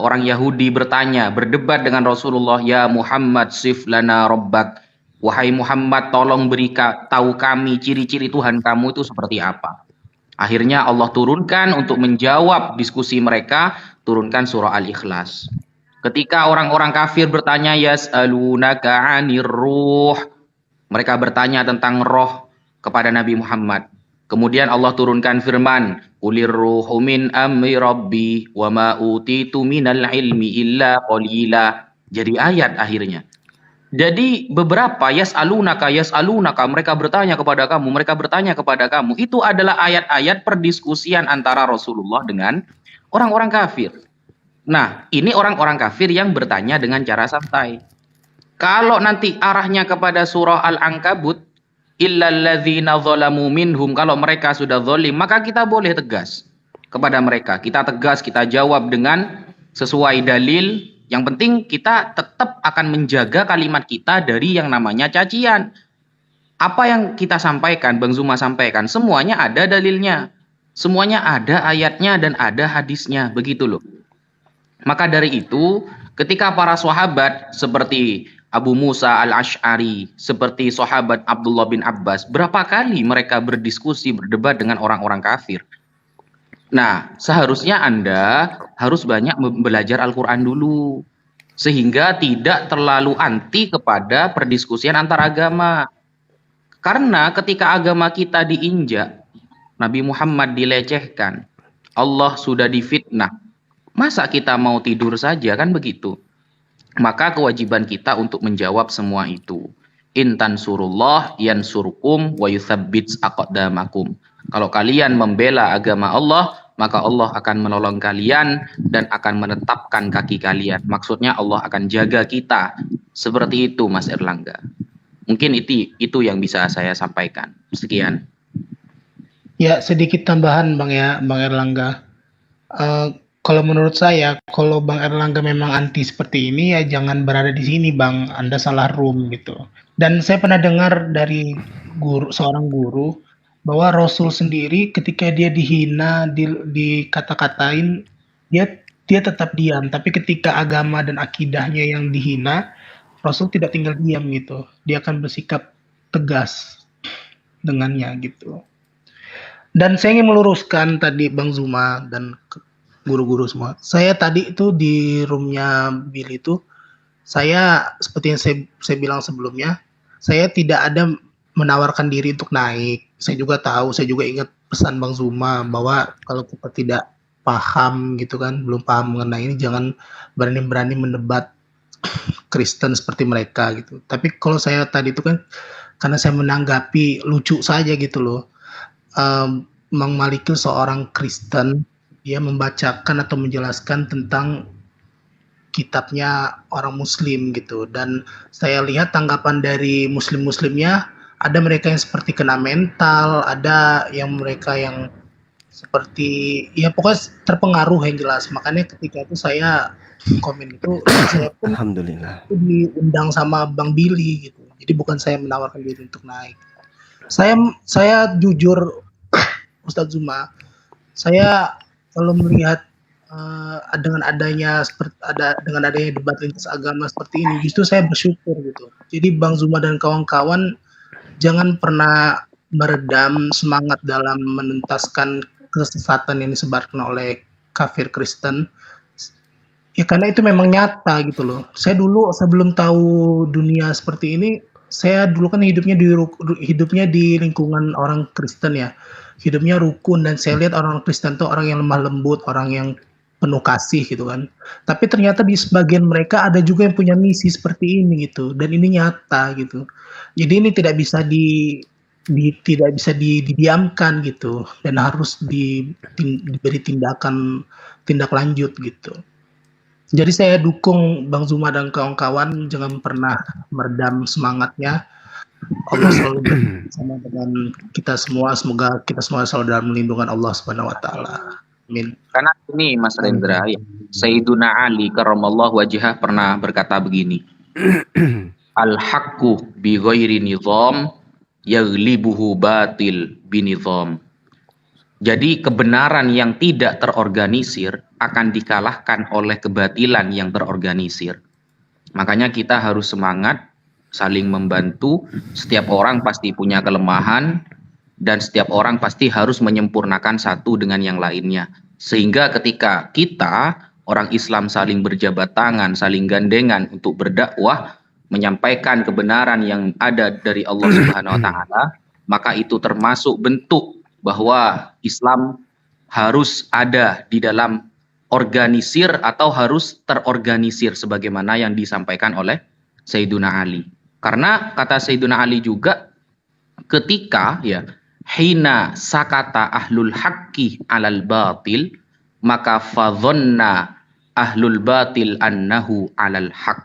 orang Yahudi berdebat dengan Rasulullah, ya Muhammad sif lana rabbak. Wahai Muhammad, tolong tahu kami ciri-ciri Tuhan kamu itu seperti apa. Akhirnya Allah turunkan untuk menjawab diskusi mereka, turunkan surah Al-Ikhlas. Ketika orang-orang kafir bertanya, yas'alunaka 'anir ruh. Mereka bertanya tentang roh kepada Nabi Muhammad. Kemudian Allah turunkan firman, "Qulir ruhu min amri rabbi wa ma utitu minal ilmi illa qalila." Jadi ayat akhirnya. Jadi beberapa yas'alunaka mereka bertanya kepada kamu, itu adalah ayat-ayat perdiskusian antara Rasulullah dengan orang-orang kafir. Nah, ini orang-orang kafir yang bertanya dengan cara santai. Kalau nanti arahnya kepada surah Al-Ankabut, illalladzina zalamu minhum, kalau mereka sudah zalim, maka kita boleh tegas kepada mereka. Kita tegas, kita jawab dengan sesuai dalil. Yang penting kita tetap akan menjaga kalimat kita dari yang namanya cacian. Apa yang kita sampaikan, Bang Zuma sampaikan, semuanya ada dalilnya. Semuanya ada ayatnya dan ada hadisnya, begitu loh. Maka dari itu, ketika para sahabat seperti Abu Musa al-Ash'ari, seperti sahabat Abdullah bin Abbas, berapa kali mereka berdiskusi, berdebat dengan orang-orang kafir. Nah, seharusnya Anda harus banyak belajar Al-Quran dulu. Sehingga tidak terlalu anti kepada perdiskusian antar agama. Karena ketika agama kita diinjak, Nabi Muhammad dilecehkan, Allah sudah difitnah, masa kita mau tidur saja, kan begitu? Maka kewajiban kita untuk menjawab semua itu. In tansurullah yansurkum wa yuthabbits aqdamakum. Kalau kalian membela agama Allah, maka Allah akan menolong kalian dan akan menetapkan kaki kalian. Maksudnya Allah akan jaga kita. Seperti itu, Mas Erlangga. Mungkin itu yang bisa saya sampaikan. Sekian. Ya, sedikit tambahan Bang Erlangga. Kalau menurut saya, kalau Bang Erlangga memang anti seperti ini, ya jangan berada di sini, Bang. Anda salah room gitu. Dan saya pernah dengar dari seorang guru bahwa Rasul sendiri ketika dia dihina, dikata-katain, dia dia tetap diam. Tapi ketika agama dan akidahnya yang dihina, Rasul tidak tinggal diam gitu. Dia akan bersikap tegas dengannya gitu. Dan saya ingin meluruskan tadi Bang Zuma dan guru-guru semua. Saya tadi itu di roomnya Billy itu, saya seperti yang saya bilang sebelumnya, saya tidak ada menawarkan diri untuk naik. Saya juga tahu, saya juga ingat pesan Bang Zuma bahwa kalau kita tidak paham gitu kan, belum paham mengenai ini, jangan berani-berani mendebat Kristen seperti mereka gitu. Tapi kalau saya tadi itu kan karena saya menanggapi lucu saja gitu loh. Mang Maliki seorang Kristen, dia membacakan atau menjelaskan tentang kitabnya orang Muslim gitu, dan saya lihat tanggapan dari Muslimnya, ada mereka yang seperti kena mental, ada yang mereka yang seperti ya pokoknya terpengaruh yang jelas. Makanya ketika itu saya komen itu, saya pun Alhamdulillah. diundang sama Bang Billy gitu. Jadi bukan saya menawarkan diri untuk naik. Saya jujur Ustadz Zuma, saya kalau melihat dengan adanya debat lintas agama seperti ini, justru saya bersyukur gitu. Jadi Bang Zuma dan kawan-kawan jangan pernah meredam semangat dalam menuntaskan kesesatan yang disebarkan oleh kafir Kristen. Ya karena itu memang nyata gitu loh. Saya dulu sebelum tahu dunia seperti ini, saya dulu kan hidupnya di lingkungan orang Kristen ya. Hidupnya rukun, dan saya lihat orang Kristen itu orang yang lemah lembut, orang yang penuh kasih gitu kan. Tapi ternyata di sebagian mereka ada juga yang punya misi seperti ini gitu, dan ini nyata gitu. Jadi ini tidak bisa didiamkan gitu, dan harus diberi tindak lanjut gitu. Jadi saya dukung Bang Zuma dan kawan-kawan, jangan pernah meredam semangatnya. Allah selalu bersama dengan kita semua. Semoga kita semua selalu dalam lindungan Allah Subhanahu wa taala. Amin. Karena ini Mas Rendra, ya, Sayyiduna Ali karramallahu wajhah pernah berkata begini. Al-haqqu bi ghairi nizam yaghlibuhu batil binizam. Jadi kebenaran yang tidak terorganisir akan dikalahkan oleh kebatilan yang terorganisir. Makanya kita harus semangat, saling membantu. Setiap orang pasti punya kelemahan, dan setiap orang pasti harus menyempurnakan satu dengan yang lainnya. Sehingga ketika kita, orang Islam, saling berjabat tangan, saling gandengan untuk berdakwah, menyampaikan kebenaran yang ada dari Allah Subhanahu wa taala, maka itu termasuk bentuk bahwa Islam harus ada di dalam organisir atau harus terorganisir sebagaimana yang disampaikan oleh Sayyiduna Ali. Karena kata Sayyiduna Ali juga, ketika ya hina sakata ahlul haqqi alal batil, maka fadhanna ahlul batil annahu alal haq.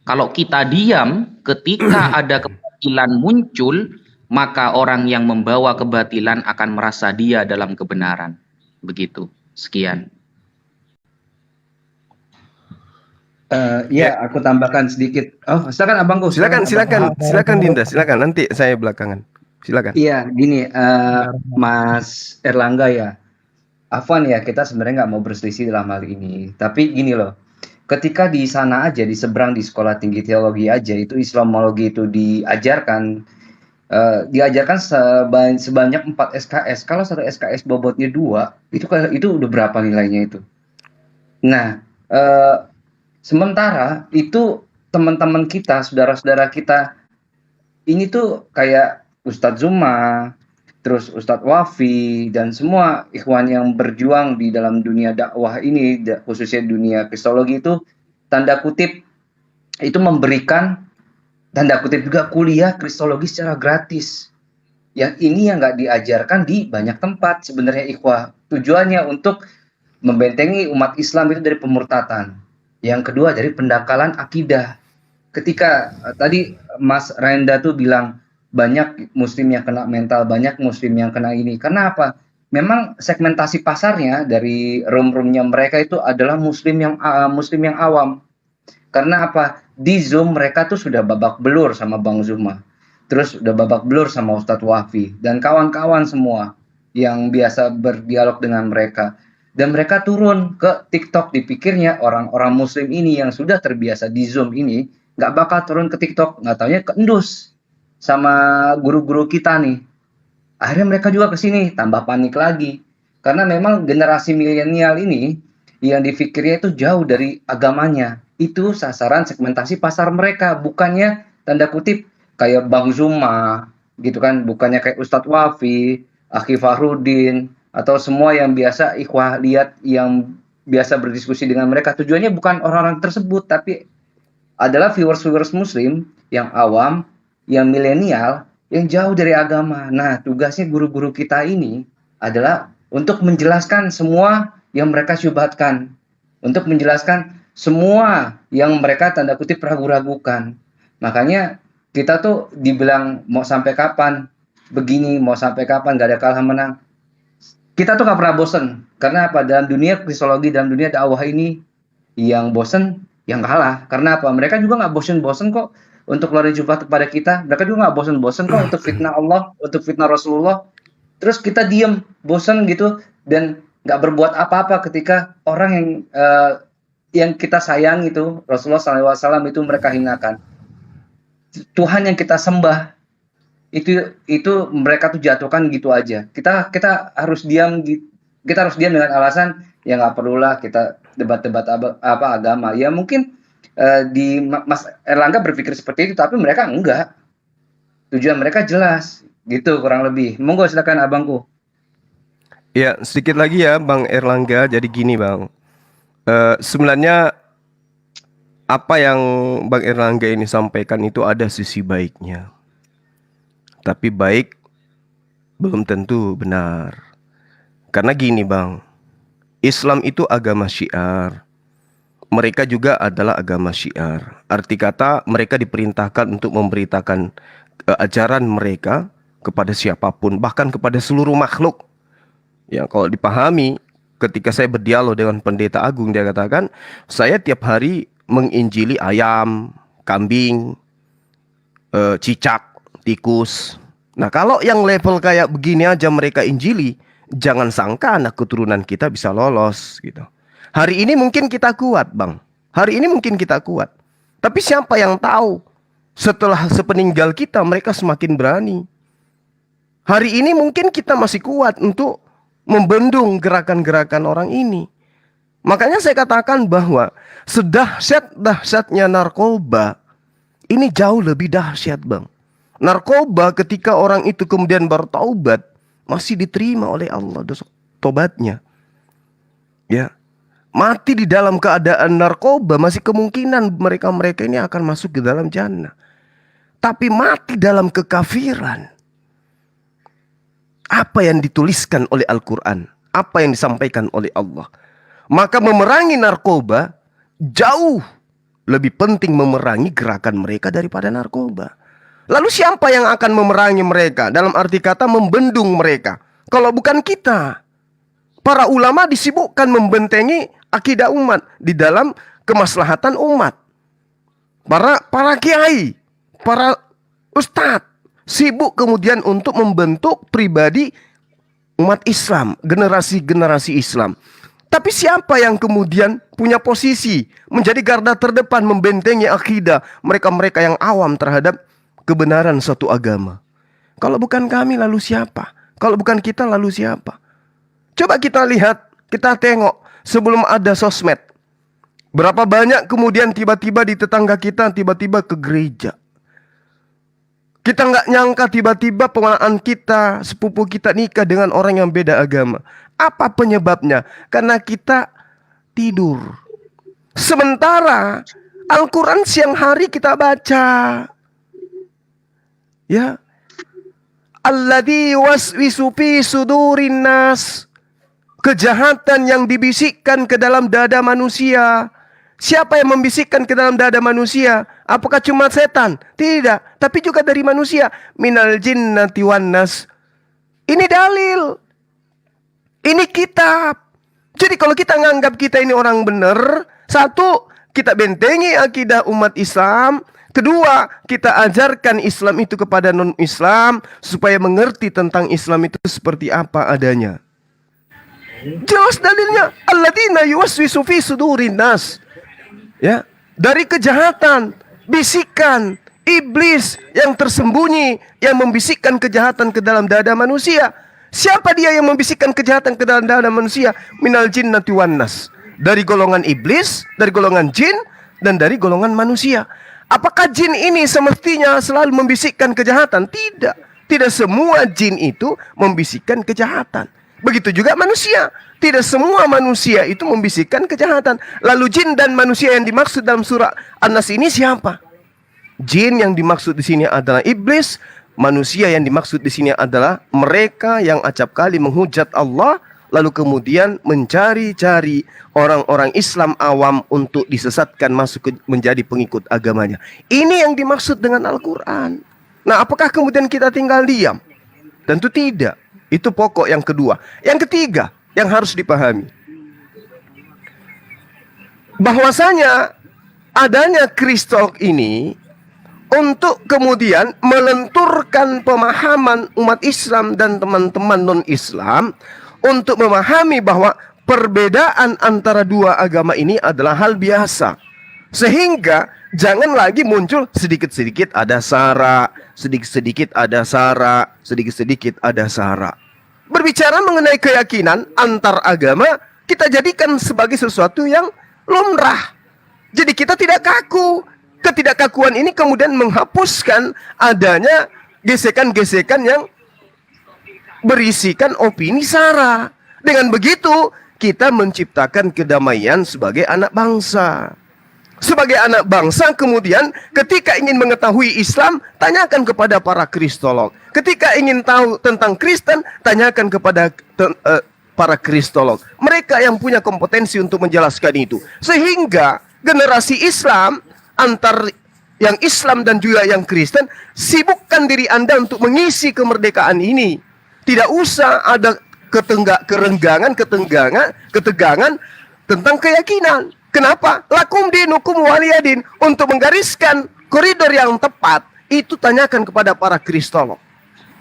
Kalau kita diam ketika ada kebatilan muncul, maka orang yang membawa kebatilan akan merasa dia dalam kebenaran. Begitu. Sekian. Ya, aku tambahkan sedikit. Oh, silakan Abangku. Silakan Dinda, silakan. Nanti saya belakangan. Silakan. Iya, gini, Mas Erlangga ya. Afwan ya, kita sebenarnya nggak mau berselisih dalam hal ini. Tapi gini loh, ketika di sana aja, di seberang di sekolah tinggi teologi aja, itu Islamologi itu diajarkan sebanyak 4 SKS. Kalau satu SKS bobotnya 2, itu udah berapa nilainya itu? Nah, sementara itu teman-teman kita, saudara-saudara kita, ini tuh kayak Ustadz Zuma, terus Ustadz Wafi, dan semua ikhwan yang berjuang di dalam dunia dakwah ini, khususnya dunia kristologi itu, tanda kutip, itu memberikan, tanda kutip juga kuliah kristologi secara gratis. Yang ini yang nggak diajarkan di banyak tempat sebenarnya ikhwah. Tujuannya untuk membentengi umat Islam itu dari pemurtatan. Yang kedua dari pendangkalan akidah. Ketika tadi Mas Renda tuh bilang banyak muslim yang kena mental, banyak muslim yang kena ini. Karena apa? Memang segmentasi pasarnya dari room-roomnya mereka itu adalah muslim yang awam. Karena apa? Di Zoom mereka tuh sudah babak belur sama Bang Zuma. Terus udah babak belur sama Ustadz Wafi dan kawan-kawan semua yang biasa berdialog dengan mereka. dan mereka turun ke TikTok. Dipikirnya orang-orang muslim ini yang sudah terbiasa di Zoom ini nggak bakal turun ke TikTok, nggak taunya keendus sama guru-guru kita nih. Akhirnya mereka juga ke sini, tambah panik lagi. Karena memang generasi milenial ini yang dipikirnya itu jauh dari agamanya. Itu sasaran segmentasi pasar mereka, bukannya tanda kutip kayak Bang Zuma gitu kan, bukannya kayak Ustadz Wafi, Akhi Fahrudin, atau semua yang biasa ikhwah lihat yang biasa berdiskusi dengan mereka. Tujuannya bukan orang-orang tersebut, tapi adalah viewers-viewers muslim yang awam, yang milenial, yang jauh dari agama. Nah, tugasnya guru-guru kita ini adalah untuk menjelaskan semua yang mereka syubhatkan, untuk menjelaskan semua yang mereka tanda kutip ragu-ragukan. Makanya kita tuh dibilang mau sampai kapan begini, mau sampai kapan gak ada kalah menang. Kita tuh gak pernah bosen. Karena apa? Dalam dunia kristologi, dalam dunia dakwah ini, yang bosen, yang kalah. Karena apa? Mereka juga gak bosen-bosen kok untuk keluarin syubhat kepada kita. Mereka juga gak bosen-bosen kok untuk fitnah Allah, untuk fitnah Rasulullah. Terus kita diem, bosen gitu, dan gak berbuat apa-apa ketika orang yang kita sayang itu, Rasulullah SAW itu mereka hinakan. Tuhan yang kita sembah itu mereka tuh jatuhkan gitu aja. Kita harus diam, kita harus diam dengan alasan ya nggak perlulah kita debat-debat apa agama. Ya mungkin di Mas Erlangga berpikir seperti itu, tapi mereka enggak. Tujuan mereka jelas gitu kurang lebih. Monggo silakan abangku. Ya, sedikit lagi ya Bang Erlangga. Jadi gini Bang, sebenarnya apa yang Bang Erlangga ini sampaikan itu ada sisi baiknya. Tapi baik belum tentu benar. Karena gini Bang, Islam itu agama syiar. Mereka juga adalah agama syiar. Arti kata mereka diperintahkan untuk memberitakan ajaran mereka kepada siapapun, bahkan kepada seluruh makhluk. Ya, kalau dipahami, ketika saya berdialog dengan pendeta agung, dia katakan, saya tiap hari menginjili ayam, kambing, cicak, tikus. Nah, kalau yang level kayak begini aja mereka injili, jangan sangka anak keturunan kita bisa lolos gitu. Hari ini mungkin kita kuat, Bang. Hari ini mungkin kita kuat. Tapi siapa yang tahu setelah sepeninggal kita mereka semakin berani. Hari ini mungkin kita masih kuat untuk membendung gerakan-gerakan orang ini. Makanya saya katakan bahwa sedahsyat-dahsyatnya narkoba ini jauh lebih dahsyat, Bang. Narkoba ketika orang itu kemudian bertaubat masih diterima oleh Allah dosa tobatnya. Ya. Mati di dalam keadaan narkoba masih kemungkinan mereka-mereka ini akan masuk ke dalam jannah. Tapi mati dalam kekafiran, apa yang dituliskan oleh Al-Quran, apa yang disampaikan oleh Allah, maka memerangi narkoba jauh lebih penting memerangi gerakan mereka daripada narkoba. Lalu siapa yang akan memerangi mereka? Dalam arti kata membendung mereka. Kalau bukan kita. Para ulama disibukkan membentengi akidah umat di dalam kemaslahatan umat. Para kiai, para ustadz sibuk kemudian untuk membentuk pribadi umat Islam, generasi-generasi Islam. Tapi siapa yang kemudian punya posisi menjadi garda terdepan membentengi akidah mereka-mereka yang awam terhadap kebenaran suatu agama? Kalau bukan kami lalu siapa? Kalau bukan kita lalu siapa? Coba kita lihat, kita tengok sebelum ada sosmed. Berapa banyak kemudian tiba-tiba di tetangga kita tiba-tiba ke gereja. Kita nggak nyangka tiba-tiba ponakan kita, sepupu kita nikah dengan orang yang beda agama. Apa penyebabnya? Karena kita tidur. Sementara Al-Quran siang hari kita baca. Ya. Alladzi waswisu fi sudurin nas. Kejahatan yang dibisikkan ke dalam dada manusia. Siapa yang membisikkan ke dalam dada manusia? Apakah cuma setan? Tidak, tapi juga dari manusia. Minal jinnati wan nas. Ini dalil. Ini kitab. Jadi kalau kita nganggap kita ini orang benar, satu, kita bentengi akidah umat Islam. Kedua, kita ajarkan Islam itu kepada non-Islam supaya mengerti tentang Islam itu seperti apa adanya. Jelas dalilnya. Alladzina yuwaswisu fi sudurin nas. Ya, dari kejahatan, bisikan iblis yang tersembunyi yang membisikkan kejahatan ke dalam dada manusia. Siapa dia yang membisikkan kejahatan ke dalam dada manusia? Minal jinnati wan nas. Dari golongan iblis, dari golongan jin, dan dari golongan manusia. Apakah jin ini semestinya selalu membisikkan kejahatan? Tidak. Tidak semua jin itu membisikkan kejahatan. Begitu juga manusia. Tidak semua manusia itu membisikkan kejahatan. Lalu jin dan manusia yang dimaksud dalam surah An-Nas ini siapa? Jin yang dimaksud di sini adalah iblis. Manusia yang dimaksud di sini adalah mereka yang acap kali menghujat Allah, lalu kemudian mencari-cari orang-orang Islam awam untuk disesatkan masuk menjadi pengikut agamanya. Ini yang dimaksud dengan Al-Quran. Nah, apakah kemudian kita tinggal diam? Tentu tidak. Itu pokok yang kedua. Yang ketiga yang harus dipahami, bahwasanya adanya Kristolog ini untuk kemudian melenturkan pemahaman umat Islam dan teman-teman non-Islam untuk memahami bahwa perbedaan antara dua agama ini adalah hal biasa. Sehingga jangan lagi muncul sedikit-sedikit ada sara, sedikit-sedikit ada sara, sedikit-sedikit ada sara. Berbicara mengenai keyakinan antar agama, kita jadikan sebagai sesuatu yang lumrah. Jadi kita tidak kaku. Ketidakkakuan ini kemudian menghapuskan adanya gesekan-gesekan yang berisikan opini sara. Dengan begitu, kita menciptakan kedamaian sebagai anak bangsa. Sebagai anak bangsa, kemudian ketika ingin mengetahui Islam, tanyakan kepada para kristolog. Ketika ingin tahu tentang Kristen, tanyakan kepada para kristolog. Mereka yang punya kompetensi untuk menjelaskan itu. Sehingga generasi Islam, antar yang Islam dan juga yang Kristen, sibukkan diri Anda untuk mengisi kemerdekaan ini. Tidak usah ada ketegangan tentang keyakinan. Kenapa? Lakum dinukum waliyadin. Untuk menggariskan koridor yang tepat, itu tanyakan kepada para kristolog.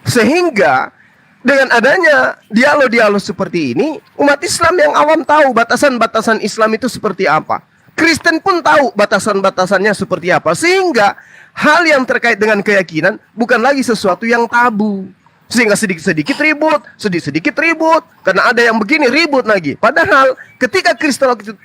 Sehingga dengan adanya dialog-dialog seperti ini, umat Islam yang awam tahu batasan-batasan Islam itu seperti apa. Kristen pun tahu batasan-batasannya seperti apa. Sehingga hal yang terkait dengan keyakinan bukan lagi sesuatu yang tabu. Sehingga sedikit-sedikit ribut, sedikit-sedikit ribut. Karena ada yang begini ribut lagi. Padahal ketika Kristolog itu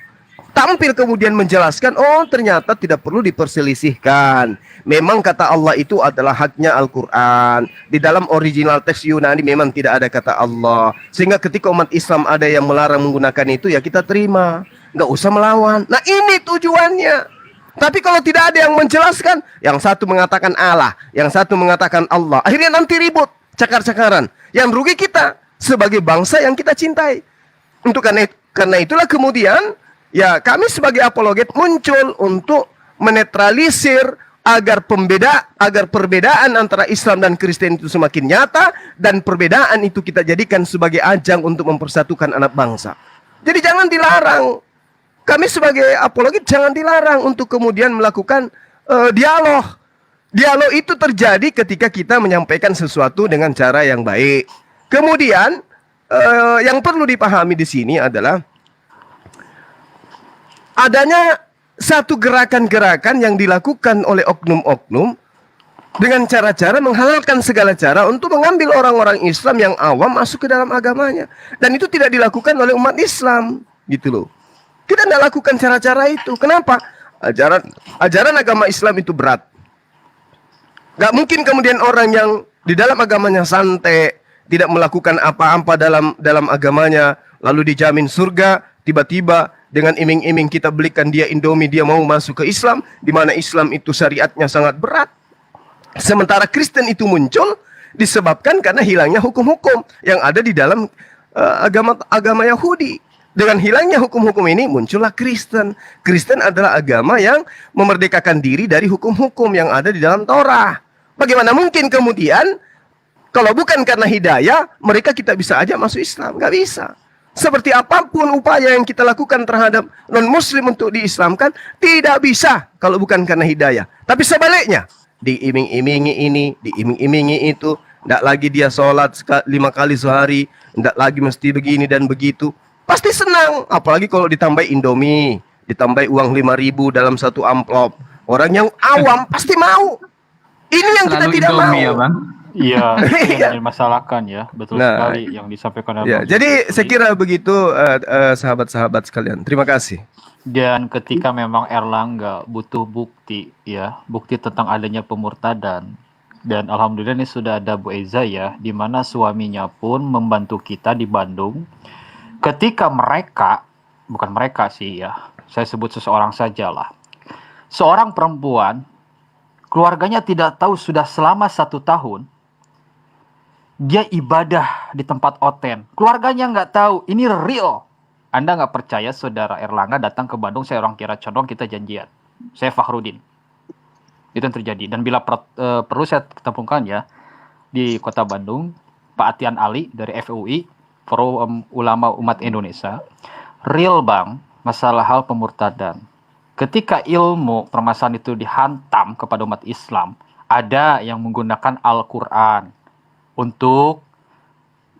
tampil kemudian menjelaskan, oh ternyata tidak perlu diperselisihkan. Memang kata Allah itu adalah haknya Al-Quran. Di dalam original teks Yunani memang tidak ada kata Allah. Sehingga ketika umat Islam ada yang melarang menggunakan itu, ya kita terima. Nggak usah melawan. Nah ini tujuannya. Tapi kalau tidak ada yang menjelaskan, yang satu mengatakan Allah, yang satu mengatakan Allah, akhirnya nanti ribut, cakar-cakaran. Yang rugi kita sebagai bangsa yang kita cintai. Untuk karena itulah kemudian ya kami sebagai apologet muncul untuk menetralisir agar perbedaan antara Islam dan Kristen itu semakin nyata, dan perbedaan itu kita jadikan sebagai ajang untuk mempersatukan anak bangsa. Jadi jangan dilarang. Kami sebagai apologet jangan dilarang untuk kemudian melakukan dialog. Dialog itu terjadi ketika kita menyampaikan sesuatu dengan cara yang baik. Kemudian yang perlu dipahami di sini adalah adanya satu gerakan-gerakan yang dilakukan oleh oknum-oknum dengan cara-cara menghalalkan segala cara untuk mengambil orang-orang Islam yang awam masuk ke dalam agamanya. Dan itu tidak dilakukan oleh umat Islam, gitu loh. Kita tidak lakukan cara-cara itu. Kenapa? Ajaran agama Islam itu berat. Gak mungkin kemudian orang yang di dalam agamanya santai, tidak melakukan apa-apa dalam agamanya, lalu dijamin surga, tiba-tiba dengan iming-iming kita belikan dia Indomie, dia mau masuk ke Islam, di mana Islam itu syariatnya sangat berat. Sementara Kristen itu muncul disebabkan karena hilangnya hukum-hukum yang ada di dalam agama Yahudi. Dengan hilangnya hukum-hukum ini muncullah Kristen. Kristen adalah agama yang memerdekakan diri dari hukum-hukum yang ada di dalam Torah. Bagaimana mungkin kemudian kalau bukan karena hidayah mereka kita bisa aja masuk Islam? Gak bisa. Seperti apapun upaya yang kita lakukan terhadap non-muslim untuk diislamkan, tidak bisa kalau bukan karena hidayah. Tapi sebaliknya, diiming-imingi ini, diiming-imingi itu, tidak lagi dia sholat 5 kali sehari, tidak lagi mesti begini dan begitu. pasti senang. Apalagi kalau ditambah Indomie, ditambah uang 5.000 dalam satu amplop. Orang yang awam pasti mau. Ini yang kita Selalu tidak mau. Indomie ya bang. Iya, itu Iya. yang dimasalahkan ya, betul Nah, sekali yang disampaikan oleh Ya, Bang jadi Zulkifli. saya kira begitu sahabat-sahabat sekalian. Terima kasih. Dan ketika memang Erlangga butuh bukti ya, bukti tentang adanya pemurtadan. Dan alhamdulillah ini sudah ada Bu Eza ya, di mana suaminya pun membantu kita di Bandung. Ketika mereka, bukan mereka sih ya, saya sebut seseorang sajalah. Seorang perempuan, keluarganya tidak tahu sudah selama 1 tahun, dia ibadah di tempat oten. Keluarganya nggak tahu, ini real. Anda nggak percaya saudara Erlangga datang ke Bandung, saya orang kira condong, kita janjian. Saya Fakhrudin. Itu yang terjadi. Dan bila perlu saya ketemukan ya, di kota Bandung, Pak Atian Ali dari FUI, Forum Ulama Umat Indonesia, real bang, masalah hal pemurtadan. Ketika ilmu permasalahan itu dihantam kepada umat Islam, ada yang menggunakan Al-Quran untuk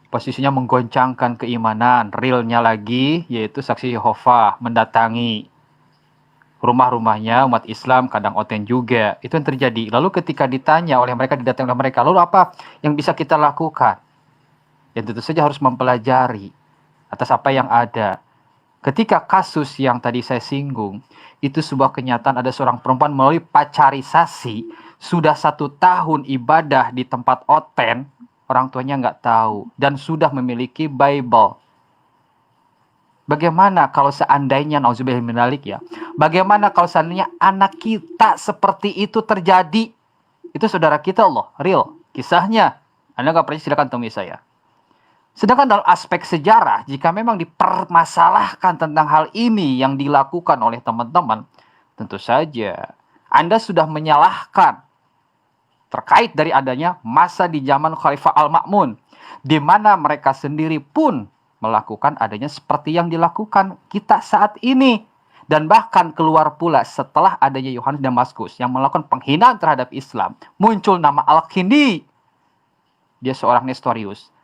posisinya menggoncangkan keimanan. Realnya lagi yaitu saksi Yehova mendatangi rumah-rumahnya umat Islam, kadang oten juga. Itu yang terjadi. Lalu ketika ditanya oleh mereka, didatangi oleh mereka, lalu apa yang bisa kita lakukan? Ya tentu saja harus mempelajari atas apa yang ada. Ketika kasus yang tadi saya singgung, itu sebuah kenyataan ada seorang perempuan melalui pacarisasi, sudah 1 tahun ibadah di tempat oten, orang tuanya nggak tahu, dan sudah memiliki Bible. Bagaimana kalau seandainya, nauzubillah min dzalik ya, bagaimana kalau seandainya anak kita seperti itu terjadi? Itu saudara kita loh, real. Kisahnya, Anda nggak percaya silakan temui saya. Sedangkan dalam aspek sejarah, jika memang dipermasalahkan tentang hal ini yang dilakukan oleh teman-teman, tentu saja Anda sudah menyalahkan terkait dari adanya masa di zaman Khalifah Al-Ma'mun, di mana mereka sendiri pun melakukan adanya seperti yang dilakukan kita saat ini. Dan bahkan keluar pula setelah adanya Yohanes Damaskus yang melakukan penghinaan terhadap Islam, muncul nama Al-Kindi. Dia seorang Nestorius.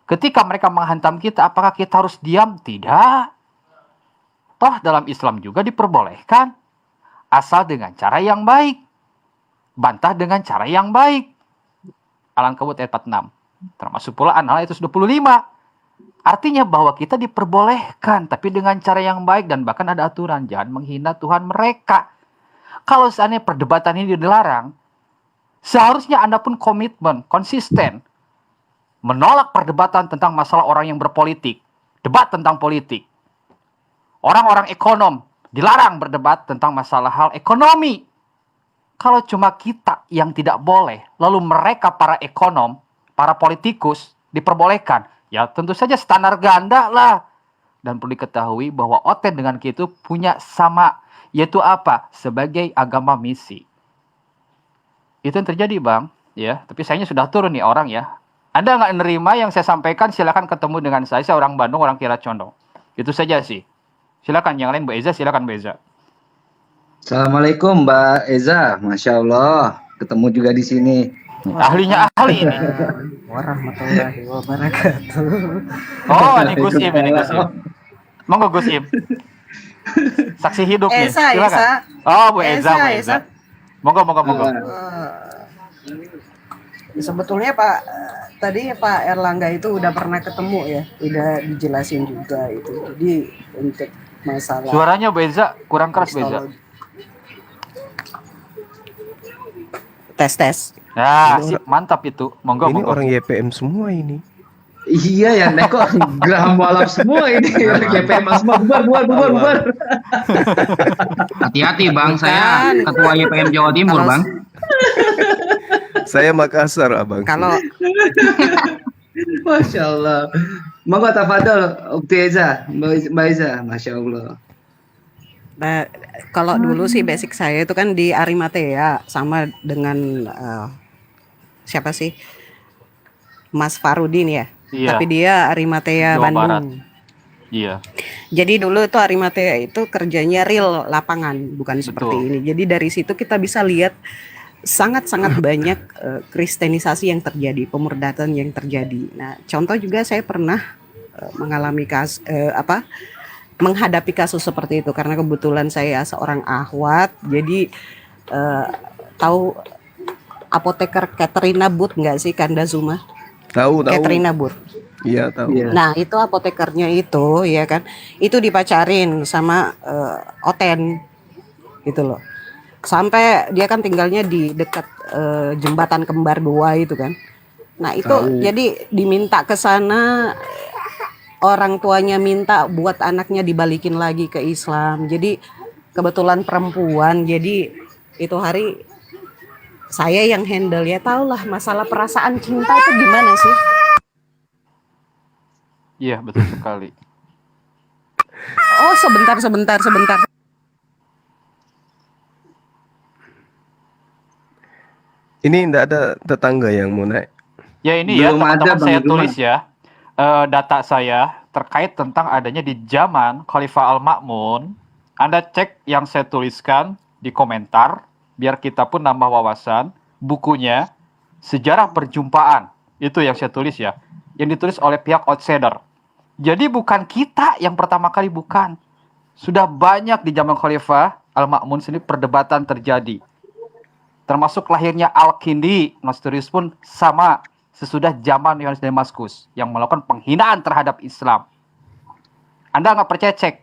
Ketika mereka menghantam kita, apakah kita harus diam? Tidak. Toh dalam Islam juga diperbolehkan. Asal dengan cara yang baik. Bantah dengan cara yang baik. Al-Ankabut ayat 46. Termasuk pula An-Nahl ayat 25. Artinya bahwa kita diperbolehkan, tapi dengan cara yang baik. Dan bahkan ada aturan, jangan menghina Tuhan mereka. Kalau seandainya perdebatan ini dilarang, seharusnya Anda pun komitmen, konsisten, menolak perdebatan tentang masalah orang yang berpolitik, debat tentang politik. Orang-orang ekonom dilarang berdebat tentang masalah hal ekonomi. Kalau cuma kita yang tidak boleh, lalu mereka para ekonom, para politikus diperbolehkan, ya tentu saja standar ganda lah. Dan perlu diketahui bahwa oten dengan kita itu punya sama, yaitu apa? Sebagai agama misi. Itu yang terjadi bang, ya. Tapi sayangnya sudah turun nih orang ya. Anda nggak nerima yang saya sampaikan, silakan ketemu dengan saya. Saya orang Bandung, orang Kira Condong. Itu saja sih. Silakan yang lain, Bu Eza, silakan Bu Eza. Assalamualaikum Mbak Eza, Masya Allah, ketemu juga di sini. Ahlinya ahli ini. Warahmatullahi wabarakatuh. Oh, ini Gus Im, ini Gus Im. Monggo Gus Im. Saksi hidup nih, Esa, silakan. Esa. Oh, Bu Eza, Bu Esa. Eza. Monggo. Sebetulnya Pak, tadi Pak Erlangga itu udah pernah ketemu ya, udah dijelasin juga itu. Jadi untuk masalah Suaranya Bu Eza kurang keras Bu Eza. tes. Ya, sip, mantap itu. Monggo. Ini orang YPM semua ini. Iya ya, Nek, kok geraham walaf semua ini. GPM semua, bubar. Hati-hati bang, saya ketua YPM Jawa Timur Kalau- bang. Saya Makassar, Abang. Kalau Masya Allah. Monggo tafadhol, Ukti Eza, Mbak Eza, Masya Allah. kalau dulu sih basic saya itu kan di Arimatea sama dengan siapa sih? Mas Farudin ya. Iya. Tapi dia Arimatea Jawa Bandung. Barat. Iya. Jadi dulu itu Arimatea itu kerjanya real lapangan, bukan seperti Betul. ini. Jadi dari situ kita bisa lihat sangat-sangat banyak kristenisasi yang terjadi, pemurdatan yang terjadi. Nah, contoh juga saya pernah mengalami menghadapi kasus seperti itu karena kebetulan saya seorang ahwat, jadi tahu apoteker Katrina But nggak sih, Kanda Zuma? Tahu. Katrina But. Iya, tahu. Iya. Nah, itu apotekernya itu, ya kan, itu dipacarin sama Oten, gitu loh. Sampai dia kan tinggalnya di dekat jembatan kembar 2 itu kan. Nah, itu Tahu. jadi diminta ke sana, orang tuanya minta buat anaknya dibalikin lagi ke Islam. Jadi kebetulan perempuan, jadi itu hari saya yang handle, ya tahulah masalah perasaan cinta itu gimana sih. Iya, betul sekali. Oh, sebentar. Ini enggak ada tetangga yang mau naik. Ya ini ya Belum ada, teman-teman, Bang saya Lukman. tulis ya data saya terkait tentang adanya di zaman Khalifah Al-Ma'mun. Anda cek yang saya tuliskan di komentar biar kita pun nambah wawasan. Bukunya Sejarah Perjumpaan, itu yang saya tulis ya, yang ditulis oleh pihak outsider. Jadi bukan kita yang pertama kali, bukan. Sudah banyak di zaman Khalifah Al-Ma'mun sendiri perdebatan terjadi. Termasuk lahirnya Al-Kindi, Nostorius pun sama sesudah zaman Yohanes Damaskus yang melakukan penghinaan terhadap Islam. Anda nggak percaya, cek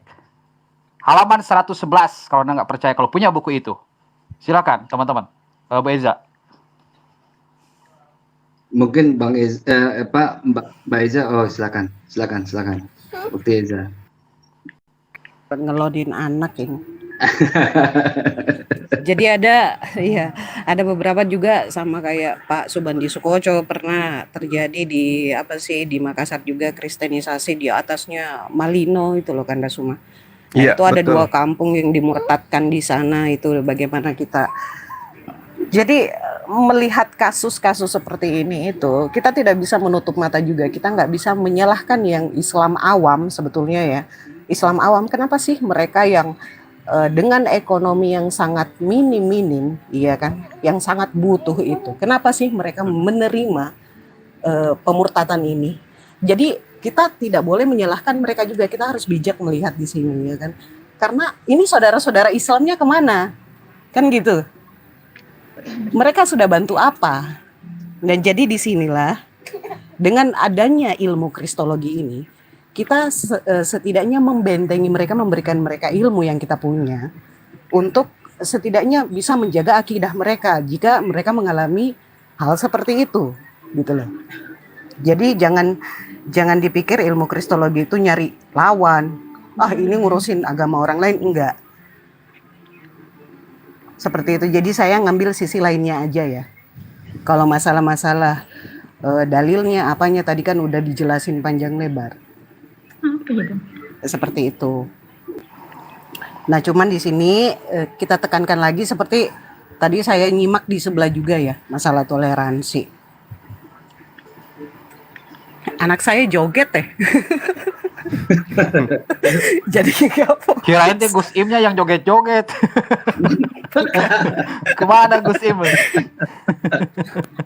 halaman 111 kalau Anda nggak percaya, kalau punya buku itu. Silakan teman-teman. Bu Eza. Mungkin Bang Eza, Mbak Eza, oh silakan. Bukti Eza. Ngelodin anak ini. Jadi ada beberapa juga sama kayak Pak Subandi Sukoco, pernah terjadi di di Makassar juga, kristenisasi di atasnya Malino itu loh, Kanda Suma. Nah, Iya, itu ada betul. 2 kampung yang dimurtadkan di sana, itu bagaimana kita. Jadi melihat kasus-kasus seperti ini itu, kita tidak bisa menutup mata juga. Kita nggak bisa menyalahkan yang Islam awam sebetulnya ya. Islam awam, kenapa sih mereka yang dengan ekonomi yang sangat minim, iya kan, yang sangat butuh itu, kenapa sih mereka menerima pemurtadan ini? Jadi kita tidak boleh menyalahkan mereka juga, kita harus bijak melihat di sini, ya kan? Karena ini saudara-saudara Islamnya kemana? Kan gitu. Mereka sudah bantu apa? Dan jadi disinilah dengan adanya ilmu kristologi ini, kita setidaknya membentengi mereka, memberikan mereka ilmu yang kita punya untuk setidaknya bisa menjaga akidah mereka jika mereka mengalami hal seperti itu, gitu loh. Jadi jangan dipikir ilmu kristologi itu nyari lawan. Ini ngurusin agama orang lain, enggak. Seperti itu. Jadi saya ngambil sisi lainnya aja ya. Kalau masalah-masalah dalilnya apanya tadi kan udah dijelasin panjang lebar. Seperti itu. Nah, cuman di sini kita tekankan lagi seperti tadi saya nyimak di sebelah juga ya, masalah toleransi. Anak saya joget teh. Jadi apa? Kirain teh Gus Imnya yang joget-joget. Kemana Gus Im?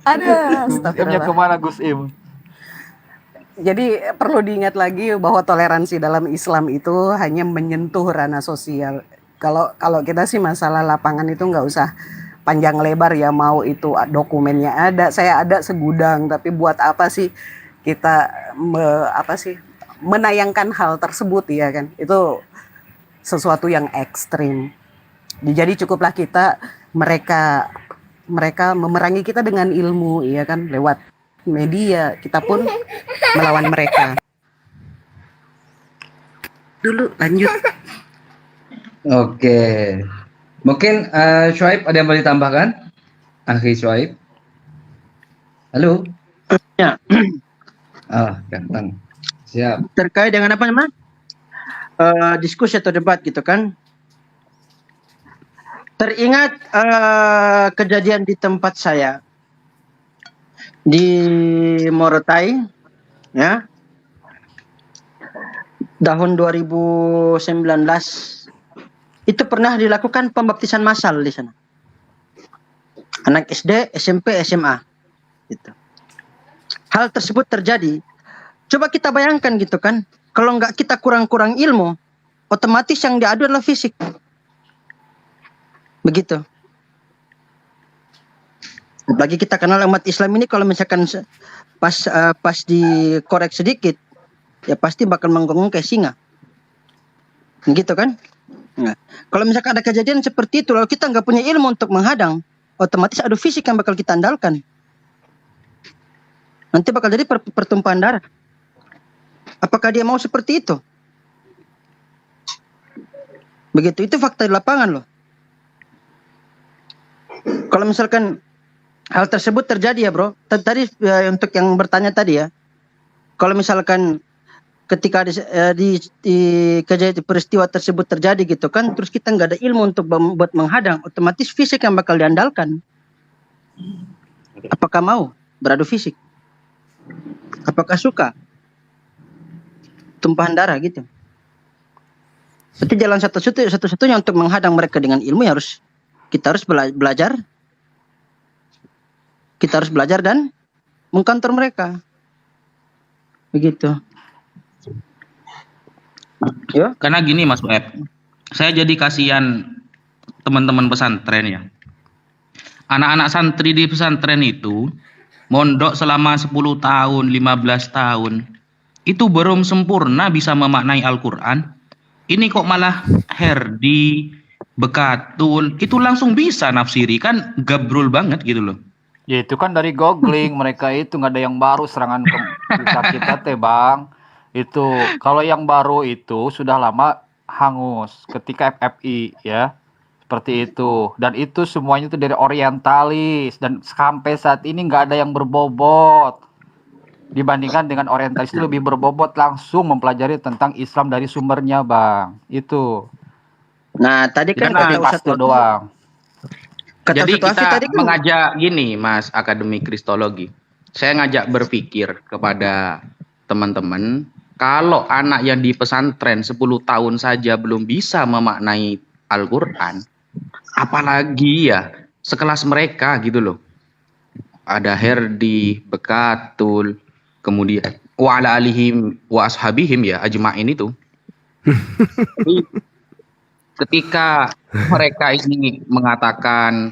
Ada, Gus Imnya astagfirullah. kemana Gus Im? Jadi perlu diingat lagi bahwa toleransi dalam Islam itu hanya menyentuh ranah sosial. Kalau kita sih masalah lapangan itu nggak usah panjang lebar ya, mau itu dokumennya ada, saya ada segudang, tapi buat apa sih kita menayangkan hal tersebut, ya kan? Itu sesuatu yang ekstrim. Jadi cukuplah mereka memerangi kita dengan ilmu, ya kan, lewat media, kita pun melawan mereka. Dulu lanjut. Oke. Mungkin Shuaib ada yang mau ditambahkan? Akhi Shuaib. Halo. Ya. Ganteng. Siap. Terkait dengan apa namanya? Diskusi atau debat gitu kan. Teringat kejadian di tempat saya di Morotai ya. Tahun 2019 itu pernah dilakukan pembaptisan massal di sana. Anak SD, SMP, SMA gitu. Hal tersebut terjadi Coba kita bayangkan gitu kan, kalau nggak kita kurang-kurang ilmu, otomatis yang diadu adalah fisik. Begitu. Apalagi kita kenal umat Islam ini, kalau misalkan pas dikorek sedikit, ya pasti bakal menggonggong kayak singa. Gitu kan? Nah, kalau misalkan ada kejadian seperti itu, lalu kita nggak punya ilmu untuk menghadang, otomatis adu fisik yang bakal kita andalkan. Nanti bakal jadi pertumpahan darah. Apakah dia mau seperti itu? Begitu, itu fakta di lapangan loh. Kalau misalkan hal tersebut terjadi ya bro, tadi untuk yang bertanya tadi ya, kalau misalkan ketika di peristiwa tersebut terjadi gitu kan, terus kita nggak ada ilmu untuk buat menghadang, otomatis fisik yang bakal diandalkan. Apakah mau beradu fisik? Apakah suka tumpahan darah gitu? Berarti jalan satu-satunya untuk menghadang mereka dengan ilmu ya kita harus belajar. Kita harus belajar dan mengkantor mereka. Begitu. Ya. Karena gini Mas Uep, saya jadi kasihan teman-teman pesantren ya. Anak-anak santri di pesantren itu mondok selama 10 tahun, 15 tahun. Itu belum sempurna bisa memaknai Al-Quran. Ini kok malah Herdi, Bekatul, itu langsung bisa nafsiri, kan gabrul banget gitu loh. Ya itu kan dari googling, mereka itu nggak ada yang baru serangan ke kita teh bang. Itu kalau yang baru itu sudah lama hangus ketika FFI ya. Seperti itu, dan itu semuanya itu dari orientalis, dan sampai saat ini nggak ada yang berbobot dibandingkan dengan orientalis itu lebih berbobot, langsung mempelajari tentang Islam dari sumbernya bang. Itu nah tadi kan kata Ustadz doang. Jadi Ustadz kita tadi kan mengajak gini Mas Akademi Kristologi, saya ngajak berpikir kepada teman-teman, kalau anak yang di pesantren 10 tahun saja belum bisa memaknai Al-Quran, apalagi ya sekelas mereka gitu loh. Ada Herdi, Bekatul, kemudian wa ala alihim wa ashabihim ya ajma'in itu. Ketika mereka ini mengatakan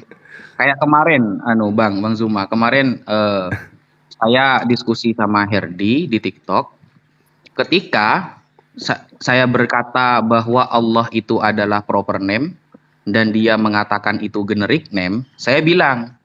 kayak kemarin Bang Zuma kemarin saya diskusi sama Herdi di TikTok, ketika saya berkata bahwa Allah itu adalah proper name dan dia mengatakan itu generic name, saya bilang,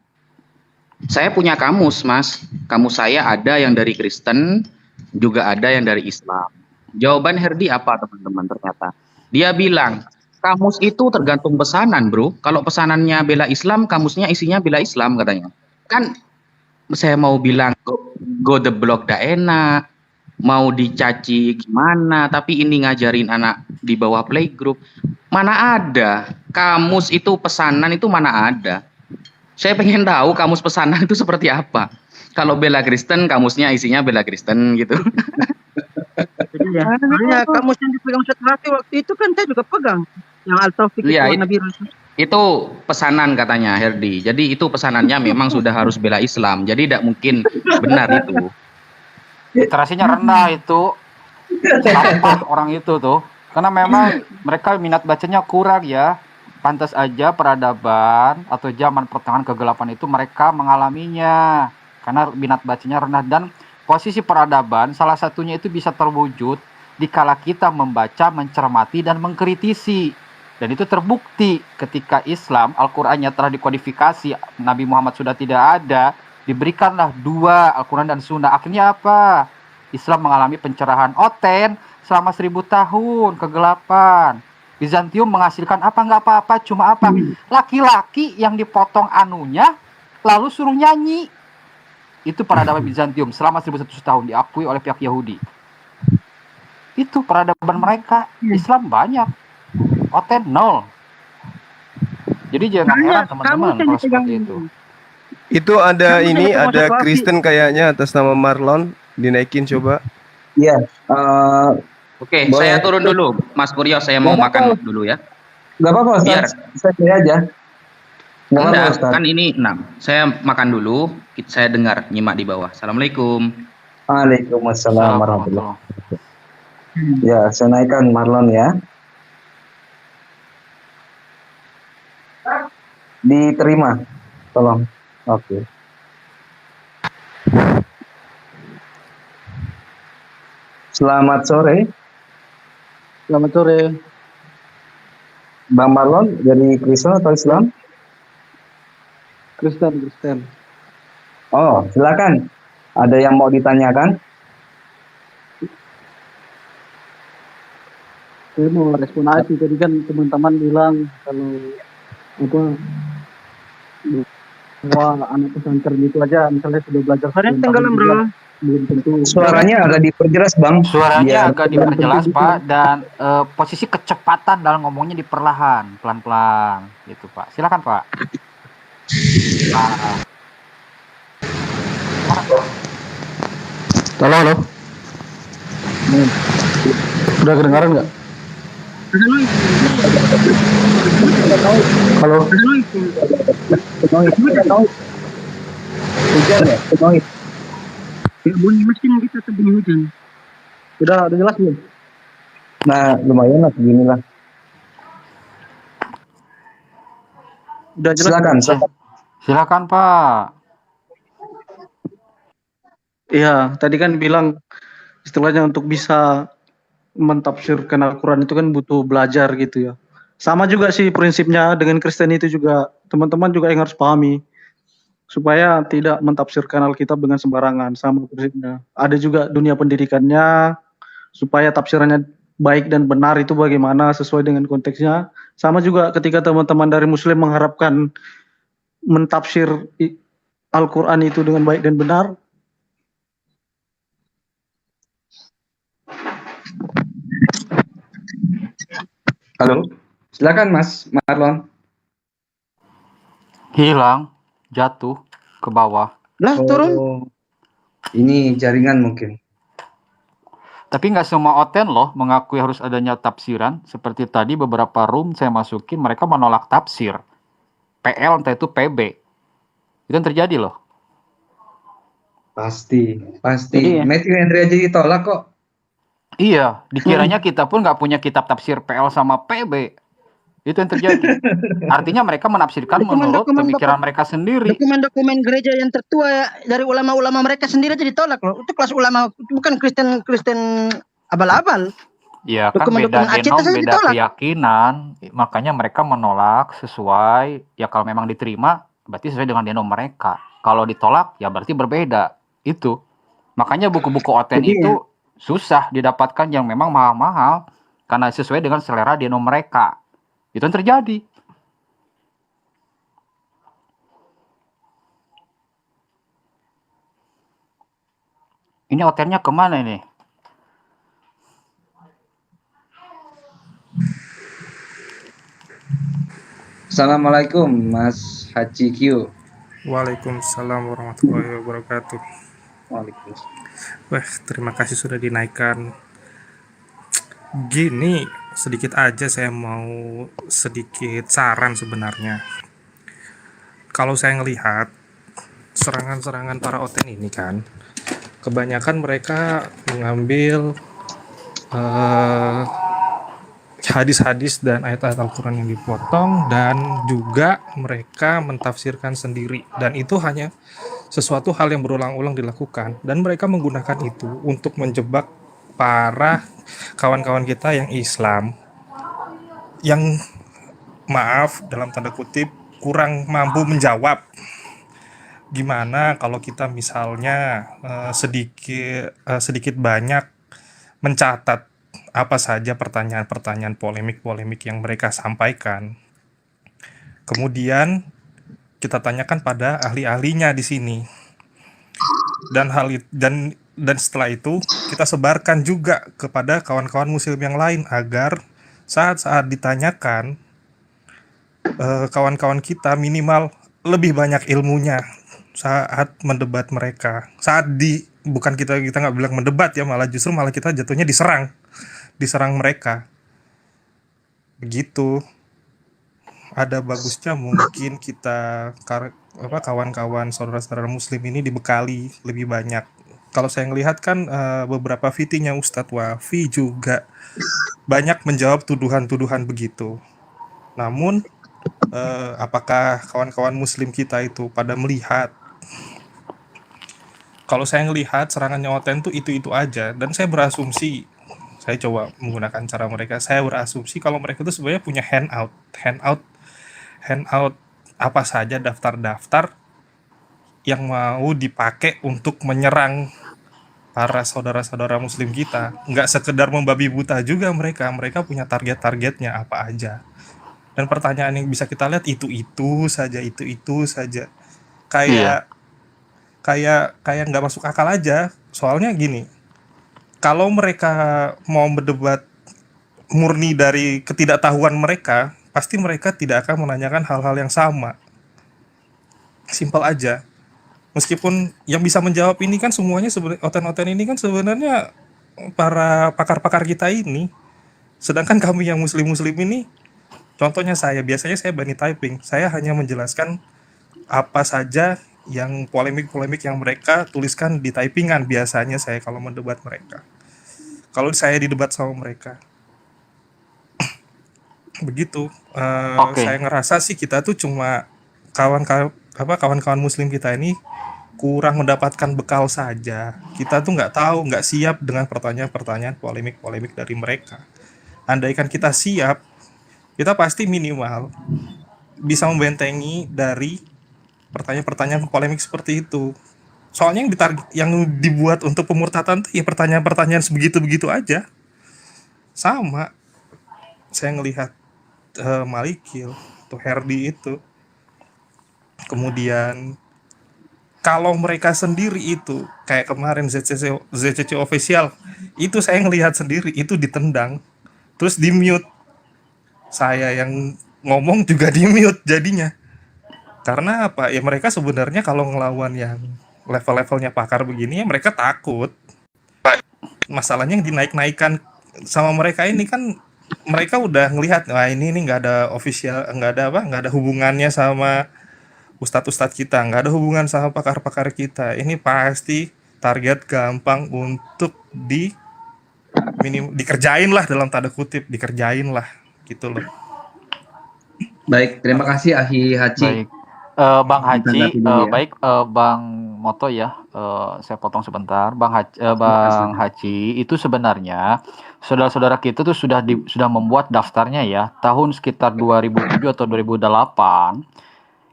saya punya kamus mas, kamus saya ada yang dari Kristen, juga ada yang dari Islam. Jawaban Herdi apa teman-teman ternyata? Dia bilang, kamus itu tergantung pesanan bro, kalau pesanannya bela Islam, kamusnya isinya bela Islam katanya. Kan saya mau bilang, go the block dah enak, mau dicaci gimana, tapi ini ngajarin anak di bawah playgroup, mana ada kamus itu pesanan itu, mana ada. Saya pengen tahu kamus pesanan itu seperti apa. Kalau bela Kristen, kamusnya isinya bela Kristen gitu. ya, soalnya kamus yang dipegang Ustaz Rafi waktu itu kan saya juga pegang, yang Al-Taufiq Ya, itu Nabi Rasul. Itu pesanan katanya Herdi. Jadi itu pesanannya memang sudah harus bela Islam. Jadi tidak mungkin benar itu. Literasinya rendah itu, sampah orang itu tuh, karena memang mereka minat bacanya kurang ya. Pantas aja peradaban atau zaman pertengahan kegelapan itu mereka mengalaminya, karena minat bacanya rendah. Dan posisi peradaban salah satunya itu bisa terwujud dikala kita membaca, mencermati dan mengkritisi. Dan itu terbukti ketika Islam, Al-Qur'annya telah dikodifikasi, Nabi Muhammad sudah tidak ada, diberikanlah 2 Al-Quran dan Sunnah. Akhirnya apa? Islam mengalami pencerahan. Oten selama 1000 tahun kegelapan. Bizantium menghasilkan apa? Nggak apa-apa, cuma apa? Laki-laki yang dipotong anunya lalu suruh nyanyi. Itu peradaban Bizantium selama 1100 tahun, diakui oleh pihak Yahudi. Itu peradaban mereka. Islam banyak, Oten 0. Jadi jangan heran teman-teman kalau seperti itu. Itu ada ini, ada Kristen kayaknya atas nama Marlon, dinaikin coba. Iya. Oke, Boleh. saya turun dulu, Mas Kuryo, saya mau makan dulu ya. Nggak apa-apa Ustaz. Biar. Saya aja. Nggak apa-apa Enggak, Ustaz. kan ini 6. Saya makan dulu, saya dengar, nyimak di bawah. Assalamualaikum. Waalaikumsalam warahmatullahi Assalamualaikum. wabarakatuh. Ya, saya naikkan Marlon ya. Diterima, tolong. Oke. Selamat sore, Selamat sore. Bang Marlon. Dari Kristen atau Islam? Kristen. Oh, silakan. Ada yang mau ditanyakan? Saya mau respon aja sih. Tadi kan teman-teman bilang kalau apa bahwa anak pesantren itu aja misalnya sudah belajar Suaranya sekian tenggelam, tahun bro. juga belum tentu. Suaranya agak diperjelas, Bang. Suaranya Biar agak diperjelas, Pak, dan posisi kecepatan dalam ngomongnya diperlahan, pelan-pelan, gitu, Pak. Silakan, Pak. Nah, Halo. Udah kedengaran nggak? Halo. hujan ya? Bunyi mesin kita tuh bunyi hujan. Udah jelas belum? Nah, lumayan lah beginilah. Udah jelas. Silakan. silakan, Pak. Iya, tadi kan bilang istilahnya untuk bisa mentafsirkan Al-Quran itu kan butuh belajar gitu ya. Sama juga sih prinsipnya dengan Kristen itu juga. Teman-teman juga yang harus pahami. Supaya tidak mentafsirkan Alkitab dengan sembarangan. Sama prinsipnya. Ada juga dunia pendidikannya. Supaya tafsirannya baik dan benar itu bagaimana sesuai dengan konteksnya. Sama juga ketika teman-teman dari Muslim mengharapkan mentafsir Al-Quran itu dengan baik dan benar. Halo. Silakan, Mas Marlon. Hilang, jatuh ke bawah. Lah, turun. Oh, ini jaringan mungkin. Tapi nggak semua oten loh mengakui harus adanya tafsiran. Seperti tadi beberapa room saya masukin, mereka menolak tafsir. PL entah itu PB. Itu yang terjadi loh. Pasti. Jadi ya. Matthew Henry aja ditolak kok. Iya, dikiranya kita pun nggak punya kitab tafsir PL sama PB. Itu yang terjadi. Artinya mereka menafsirkan menurut pemikiran mereka sendiri. Dokumen-dokumen gereja yang tertua ya, dari ulama-ulama mereka sendiri aja ditolak loh. Itu kelas ulama, bukan Kristen abal-abal. Ya kan Dokumen-dokumen beda Act denom, saja beda ditolak. keyakinan. Makanya mereka menolak sesuai, ya kalau memang diterima, berarti sesuai dengan denom mereka. Kalau ditolak, ya berarti berbeda. Itu. Makanya buku-buku oten Jadi, itu susah didapatkan yang memang mahal-mahal. Karena sesuai dengan selera denom mereka. Itu yang terjadi. Ini otennya kemana ini? Assalamualaikum, Mas Haji Q. Waalaikumsalam warahmatullahi wabarakatuh. Waalaikumsalam. Wah, terima kasih sudah dinaikkan. Gini, sedikit aja saya mau sedikit saran sebenarnya. Kalau saya ngelihat serangan-serangan para oten ini kan, kebanyakan mereka mengambil hadis-hadis dan ayat-ayat Al-Quran yang dipotong, dan juga mereka mentafsirkan sendiri, dan itu hanya sesuatu hal yang berulang-ulang dilakukan, dan mereka menggunakan itu untuk menjebak para kawan-kawan kita yang Islam yang, maaf dalam tanda kutip, kurang mampu menjawab. Gimana kalau kita misalnya sedikit banyak mencatat apa saja pertanyaan-pertanyaan polemik yang mereka sampaikan. Kemudian kita tanyakan pada ahli-ahlinya di sini. Dan setelah itu kita sebarkan juga kepada kawan-kawan muslim yang lain agar saat-saat ditanyakan kawan-kawan kita minimal lebih banyak ilmunya saat mendebat mereka. Bukan kita nggak bilang mendebat ya, malah kita jatuhnya diserang mereka. Begitu. Ada bagusnya mungkin kita kawan-kawan saudara-saudara muslim ini dibekali lebih banyak kalau saya ngelihat kan beberapa VT-nya Ustadz Wafi juga banyak menjawab tuduhan-tuduhan begitu. Namun apakah kawan-kawan muslim kita itu pada melihat? Kalau saya ngelihat serangannya Oten tuh itu aja, dan saya berasumsi, saya coba menggunakan cara mereka, saya berasumsi kalau mereka itu sebenarnya punya handout apa saja, daftar-daftar yang mau dipakai untuk menyerang para saudara-saudara muslim kita. Nggak sekedar membabi buta juga mereka punya target-targetnya apa aja. Dan pertanyaan yang bisa kita lihat itu saja. Iya. Kayak nggak masuk akal aja. Soalnya gini, kalau mereka mau berdebat murni dari ketidaktahuan mereka, pasti mereka tidak akan menanyakan hal-hal yang sama. Simpel aja. Meskipun yang bisa menjawab ini kan semuanya sebenarnya, Oten-Oten ini kan sebenarnya para pakar-pakar kita ini. Sedangkan kami yang muslim-muslim ini, contohnya biasanya saya bunny typing. Saya hanya menjelaskan apa saja yang polemik-polemik yang mereka tuliskan di typingan biasanya saya kalau mendebat mereka. Kalau saya didebat sama mereka. Begitu. Oke. Saya ngerasa sih kita tuh cuma kawan-kawan muslim kita ini kurang mendapatkan bekal saja. Kita tuh nggak siap dengan pertanyaan-pertanyaan polemik-polemik dari mereka. Andaikan kita siap, kita pasti minimal bisa membentengi dari pertanyaan-pertanyaan polemik seperti itu. Soalnya yang dibuat untuk pemurtatan tuh ya pertanyaan-pertanyaan sebegitu-begitu aja. Sama saya ngelihat Malikil atau Herdi itu. Kemudian kalau mereka sendiri itu kayak kemarin ZCC official itu saya ngelihat sendiri itu ditendang terus di mute, saya yang ngomong juga di mute jadinya. Karena apa ya, mereka sebenarnya kalau ngelawan yang level-levelnya pakar begini ya mereka takut. Masalahnya yang dinaik-naikkan sama mereka ini kan mereka udah ngelihat, wah ini nggak ada official, nggak ada hubungannya sama ustadz-ustadz kita, nggak ada hubungan sama pakar-pakar kita. Ini pasti target gampang untuk dikerjain lah, dalam tanda kutip, dikerjain lah gitu loh. Baik, terima kasih Ahi Haji. Baik. Bang Haji, Ditanggapi dulu ya. baik Bang Moto ya, saya potong sebentar. Bang Haji, itu sebenarnya saudara-saudara kita tuh sudah membuat daftarnya ya, tahun sekitar 2007 atau 2008.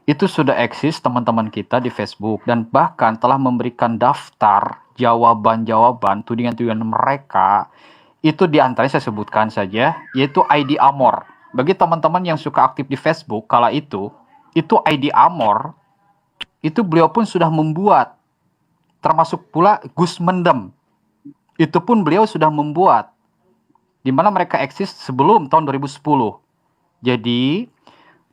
Itu sudah eksis teman-teman kita di Facebook dan bahkan telah memberikan daftar jawaban-jawaban tudingan-tudingan mereka. Itu diantaranya saya sebutkan saja, yaitu ID Amor. Bagi teman-teman yang suka aktif di Facebook kala itu ID Amor, itu beliau pun sudah membuat. Termasuk pula Gus Mendem. Itu pun beliau sudah membuat. Di mana mereka eksis sebelum tahun 2010. Jadi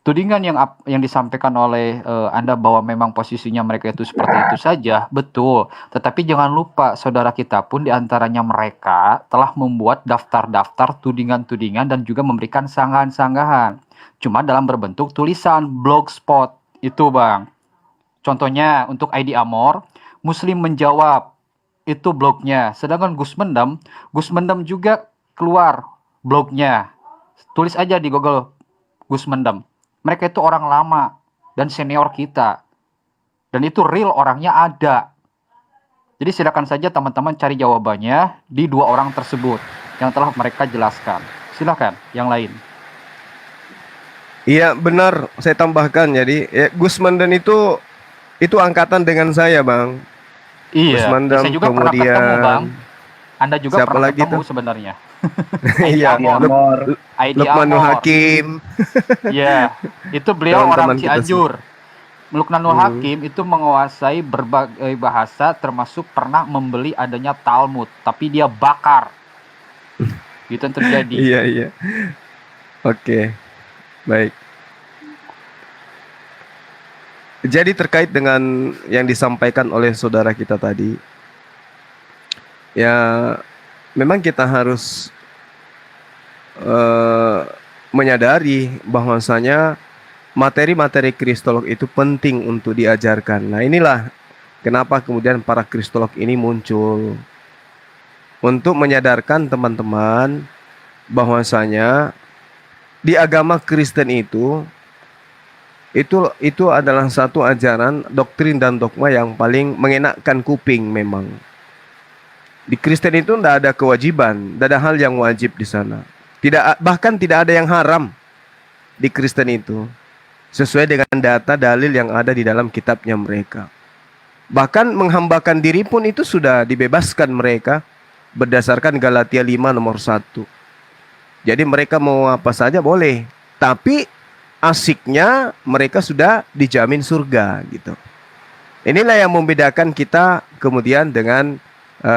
tudingan yang disampaikan oleh Anda bahwa memang posisinya mereka itu seperti itu saja, betul. Tetapi jangan lupa saudara kita pun diantaranya mereka telah membuat daftar-daftar tudingan-tudingan dan juga memberikan sanggahan-sanggahan. Cuma dalam berbentuk tulisan blogspot itu Bang. Contohnya untuk ID Amor, Muslim menjawab, itu blognya. Sedangkan Gus Mendem juga keluar blognya. Tulis aja di Google Gus Mendem. Mereka itu orang lama dan senior kita. Dan itu real, orangnya ada. Jadi silakan saja teman-teman cari jawabannya di dua orang tersebut yang telah mereka jelaskan. Silakan yang lain. Iya benar, saya tambahkan. Jadi Gus Mendem itu angkatan dengan saya Bang. Gus Iya, Mendem, saya juga pernah ketemu Bang. Anda juga siapa pernah lagi ketemu tuh? sebenarnya. Iya, Amor. ID Lukmanul Amor. Hakim. Ya, itu beliau Teman-teman orang kita Cianjur. Lukmanul Hakim itu menguasai berbagai bahasa, termasuk pernah membeli adanya Talmud, tapi dia bakar. Itu yang terjadi. Iya. Oke. Baik. Jadi terkait dengan yang disampaikan oleh saudara kita tadi, ya memang kita harus menyadari bahwasanya materi-materi kristolog itu penting untuk diajarkan. Nah inilah kenapa kemudian para kristolog ini muncul. Untuk menyadarkan teman-teman bahwasanya di agama Kristen itu adalah satu ajaran, doktrin dan dogma yang paling mengenakkan kuping memang. Di Kristen itu tidak ada kewajiban, tidak ada hal yang wajib di sana. Bahkan tidak ada yang haram di Kristen itu. Sesuai dengan data dalil yang ada di dalam kitabnya mereka. Bahkan menghambakan diri pun itu sudah dibebaskan mereka berdasarkan Galatia 5 nomor 1. Jadi mereka mau apa saja boleh. Tapi asiknya mereka sudah dijamin surga gitu. Inilah yang membedakan kita kemudian dengan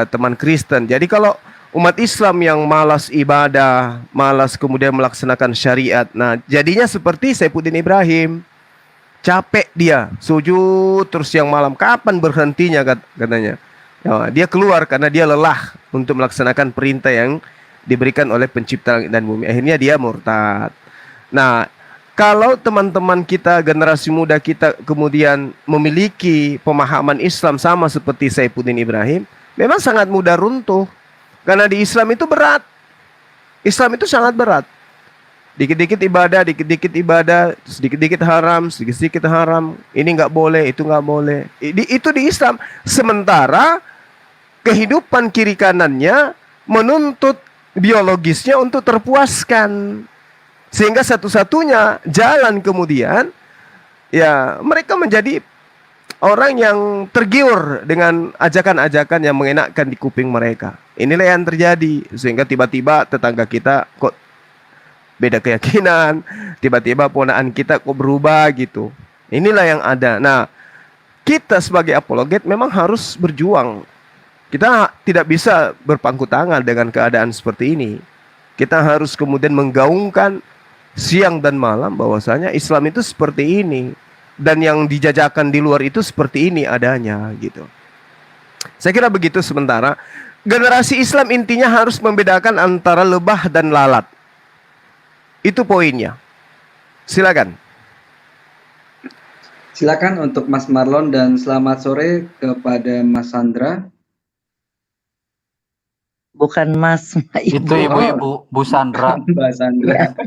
teman Kristen. Jadi kalau umat Islam yang malas ibadah, malas kemudian melaksanakan syariat, nah jadinya seperti Saifuddin Ibrahim. Capek dia, sujud terus siang malam. Kapan berhentinya katanya. Ya, dia keluar karena dia lelah untuk melaksanakan perintah yang diberikan oleh pencipta langit dan bumi. Akhirnya dia murtad. Nah, kalau teman-teman kita, generasi muda kita kemudian memiliki pemahaman Islam sama seperti Saifuddin Ibrahim, memang sangat mudah runtuh. Karena di Islam itu berat. Islam itu sangat berat. Dikit-dikit ibadah, sedikit-dikit haram, sedikit-sedikit haram. Ini nggak boleh, itu nggak boleh. Itu di Islam. Sementara kehidupan kiri kanannya menuntut biologisnya untuk terpuaskan. Sehingga satu-satunya jalan kemudian, ya mereka menjadi orang yang tergiur dengan ajakan-ajakan yang mengenakkan di kuping mereka. Inilah yang terjadi. Sehingga tiba-tiba tetangga kita kok beda keyakinan, tiba-tiba ponaan kita kok berubah gitu. Inilah yang ada. Nah, kita sebagai apologet memang harus berjuang. Kita tidak bisa berpangku tangan dengan keadaan seperti ini. Kita harus kemudian menggaungkan siang dan malam bahwasanya Islam itu seperti ini. Dan yang dijajakan di luar itu seperti ini adanya gitu. Saya kira begitu sementara. Generasi Islam intinya harus membedakan antara lebah dan lalat. Itu poinnya. Silakan. Silakan untuk Mas Marlon dan selamat sore kepada Mas Sandra. Bukan Mas, Itu ibu-ibu, Bu Sandra. Mbak Sandra.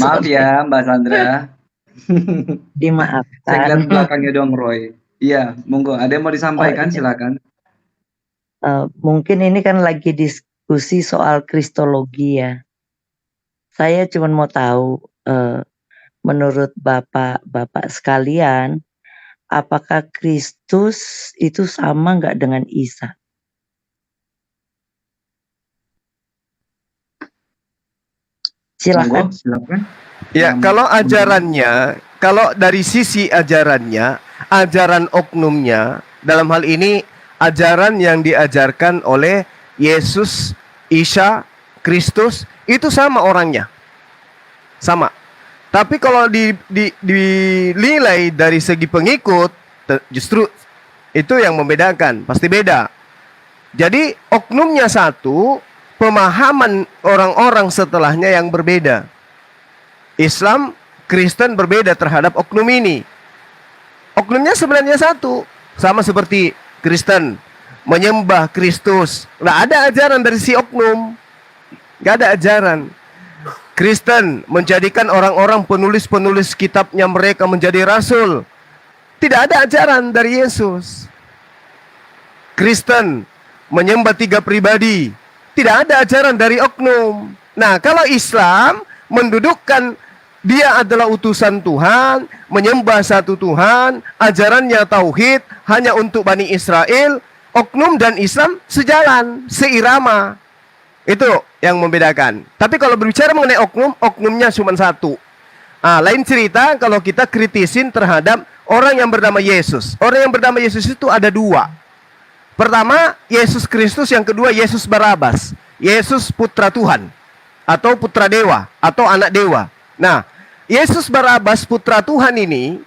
Maaf ya Mbak Sandra. Saya dimaafkan. lihat belakangnya dong Roy. Iya, monggo. Ada yang mau disampaikan? Silakan. Mungkin ini kan lagi diskusi soal kristologi ya. Saya cuma mau tahu, menurut bapak-bapak sekalian, apakah Kristus itu sama nggak dengan Isa? Silakan. Monggo, silakan. Ya, kalau ajarannya, kalau dari sisi ajarannya, ajaran oknumnya, dalam hal ini ajaran yang diajarkan oleh Yesus, Isa, Kristus, itu sama orangnya. Sama. Tapi kalau dinilai dari segi pengikut, justru itu yang membedakan, pasti beda. Jadi oknumnya satu, pemahaman orang-orang setelahnya yang berbeda. Islam, Kristen berbeda terhadap oknum ini. Oknumnya sebenarnya satu, sama seperti Kristen menyembah Kristus. Nggak ada ajaran dari si oknum. Nggak ada ajaran. Kristen menjadikan orang-orang penulis-penulis kitabnya mereka menjadi rasul. Tidak ada ajaran dari Yesus. Kristen menyembah 3 pribadi. Tidak ada ajaran dari oknum. Nah, kalau Islam mendudukkan dia adalah utusan Tuhan, menyembah satu Tuhan, ajarannya tauhid, hanya untuk Bani Israel, oknum dan Islam sejalan, seirama. Itu yang membedakan. Tapi kalau berbicara mengenai oknum, oknumnya cuma satu. Lain cerita kalau kita kritisin terhadap orang yang bernama Yesus. Orang yang bernama Yesus itu ada 2. Pertama, Yesus Kristus, yang kedua Yesus Barabas. Yesus putra Tuhan, atau putra dewa, atau anak dewa. Nah, Yesus Barabas putra Tuhan ini,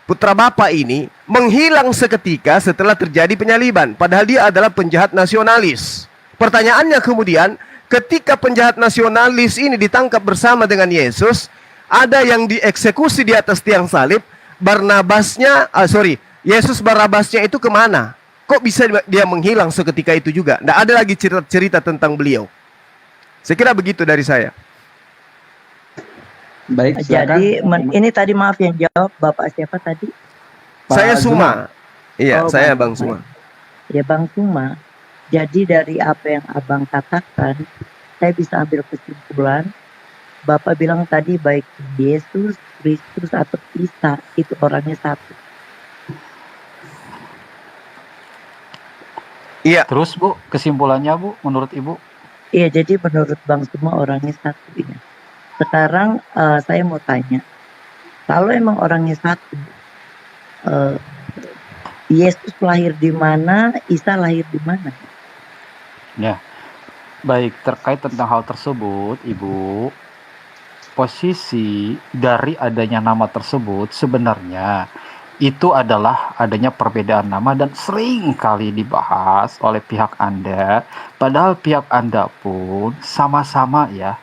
putra Bapa ini, menghilang seketika setelah terjadi penyaliban. Padahal dia adalah penjahat nasionalis. Pertanyaannya kemudian, ketika penjahat nasionalis ini ditangkap bersama dengan Yesus, ada yang dieksekusi di atas tiang salib. Yesus Barabasnya itu kemana? Kok bisa dia menghilang seketika itu juga? Tidak ada lagi cerita tentang beliau. Saya kira begitu dari saya. Baik, silakan. Jadi ini tadi maaf yang jawab Bapak siapa tadi? Pak Saya Zuma. Suma. Iya, Oh, saya Bang Bang Suma. Ya Bang Suma. Jadi dari apa yang Abang katakan, saya bisa ambil kesimpulan. Bapak bilang tadi baik Yesus, Kristus atau Isa itu orangnya satu. Iya. Terus Bu, kesimpulannya Bu, menurut Ibu? Iya, jadi menurut Bang Suma orangnya satu. Ya. Sekarang saya mau tanya, kalau emang orangnya satu, Yesus lahir di mana, Isa lahir di mana? Ya, baik, terkait tentang hal tersebut, Ibu, posisi dari adanya nama tersebut sebenarnya itu adalah adanya perbedaan nama dan sering kali dibahas oleh pihak Anda, padahal pihak Anda pun sama-sama ya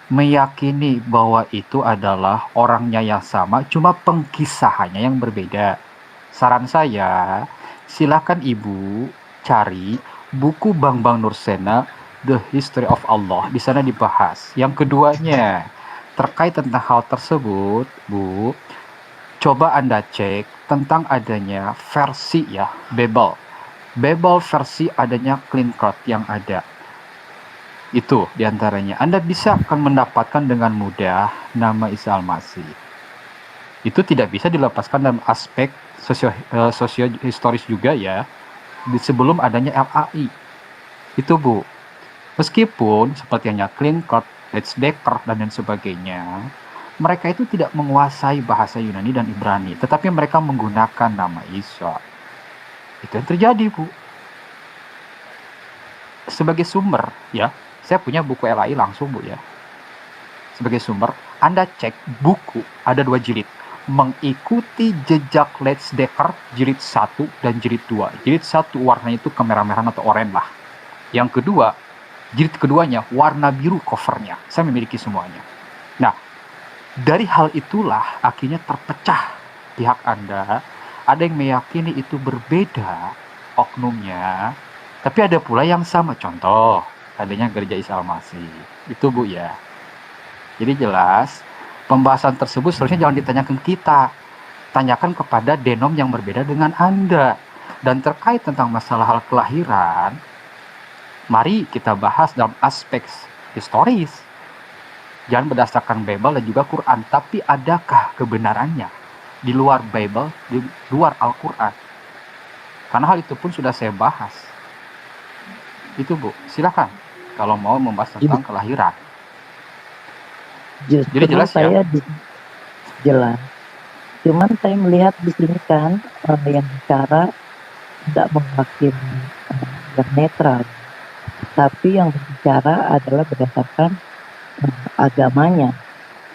meyakini bahwa itu adalah orangnya yang sama, cuma pengkisahannya yang berbeda. Saran saya, silakan Ibu cari buku Bang Nursena, The History of Allah. Di sana dibahas. Yang keduanya, terkait tentang hal tersebut, Bu, coba Anda cek tentang adanya versi ya, Bible. Bible versi adanya clean cut yang ada. Itu diantaranya. Anda bisa akan mendapatkan dengan mudah nama Isa Al-Masih. Itu tidak bisa dilepaskan dalam aspek sosio-historis juga ya, sebelum adanya LAI. Itu Bu. Meskipun seperti hanya clean cut, Let's Decker, dan lain sebagainya, mereka itu tidak menguasai bahasa Yunani dan Ibrani, tetapi mereka menggunakan nama Isa. Itu yang terjadi Bu. Sebagai sumber ya, saya punya buku LAI langsung Bu ya. Sebagai sumber, Anda cek buku, ada 2 jilid. Mengikuti jejak Let's Decker jilid 1 dan jilid 2. Jilid 1 warnanya itu kemerah-merahan atau oranye lah. Yang kedua, jilid keduanya warna biru covernya. Saya memiliki semuanya. Nah, dari hal itulah akhirnya terpecah pihak Anda. Ada yang meyakini itu berbeda oknumnya, tapi ada pula yang sama. Contoh, adanya gereja Isa Al-Masih. Itu Bu ya. Jadi jelas, pembahasan tersebut seharusnya jangan ditanyakan kita. Tanyakan kepada denom yang berbeda dengan Anda. Dan terkait tentang masalah hal kelahiran, mari kita bahas dalam aspek historis. Jangan berdasarkan Bible dan juga Quran. Tapi adakah kebenarannya di luar Bible, di luar Al-Quran? Karena hal itu pun sudah saya bahas. Itu Bu, silakan kalau mau membahas tentang kelahiran. Justru Jadi jelas ya? saya jelas. Cuman saya melihat di sini kan yang bicara tidak mewakili yang netral, tapi yang berbicara adalah berdasarkan agamanya,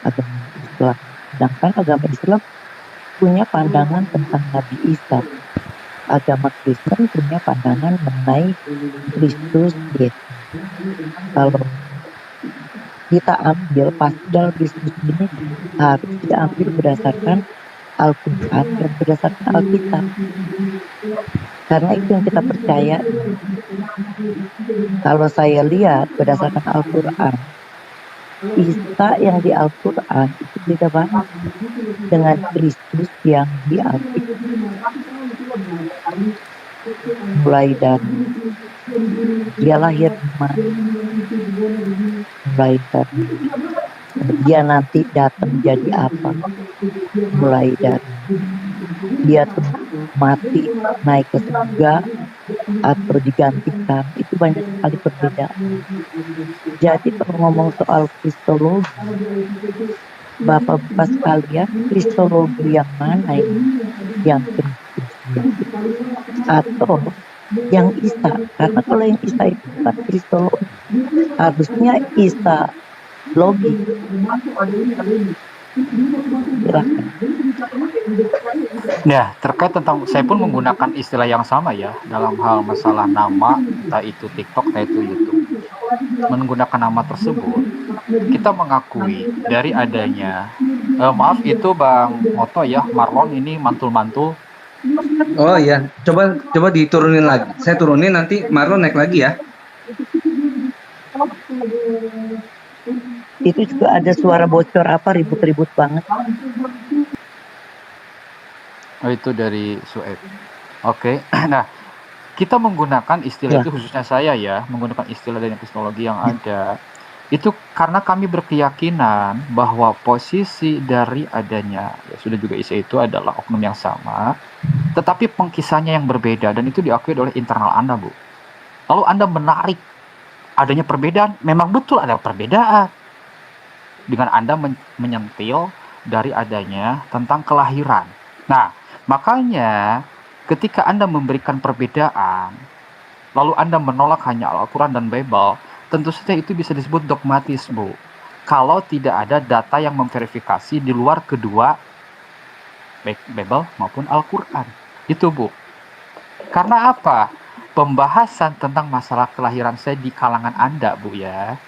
agama Islam. Sedangkan agama Islam punya pandangan tentang Nabi Isa. Agama Kristen punya pandangan mengenai Kristus Yesus. Kalau kita ambil pasti dalam diskusi ini harus diambil berdasarkan Al-Quran dan berdasarkan Alkitab. Karena itu yang kita percaya. Kalau saya lihat berdasarkan Al-Quran, Isa yang di Al-Quran itu beda banget dengan Kristus yang di Alkitab. Mulai dari dia lahir di mana, mulai dari dia nanti datang jadi apa, mulai dari dia tuh mati naik ke surga atau digantikan, itu banyak sekali perbedaan. Jadi kalau ngomong soal kristologi, Bapak-bapak sekalian, kristologi yang mana ini? Yang Kristus atau yang Isa? Karena kalau yang Isa itu bukan kristologi, harusnya Isa logi. Nah, terkait tentang, saya pun menggunakan istilah yang sama ya dalam hal masalah nama, entah itu TikTok, entah itu YouTube. Menggunakan nama tersebut, kita mengakui dari adanya, maaf itu Bang Moto ya, Marlon ini mantul-mantul, Oh iya, coba diturunin lagi. Saya turunin nanti Marlon naik lagi ya. Itu juga ada suara bocor apa ribut-ribut banget. Oh, itu dari Sueb. Oke. Nah, kita menggunakan istilah Ya, itu, khususnya saya ya, menggunakan istilah dan epistemologi yang ada. Itu karena kami berkeyakinan bahwa posisi dari adanya, ya sudah juga Isa itu adalah oknum yang sama, tetapi pengkisahnya yang berbeda, dan itu diakui oleh internal Anda, Bu. Lalu Anda menarik adanya perbedaan, memang betul ada perbedaan. Dengan Anda menyentil dari adanya tentang kelahiran. Nah, makanya ketika Anda memberikan perbedaan, lalu Anda menolak hanya Al-Quran dan Bible, tentu saja itu bisa disebut dogmatis, Bu. Kalau tidak ada data yang memverifikasi di luar kedua, baik Bible maupun Al-Quran. Itu, Bu. Karena apa? Pembahasan tentang masalah kelahiran saya di kalangan Anda, Bu, ya.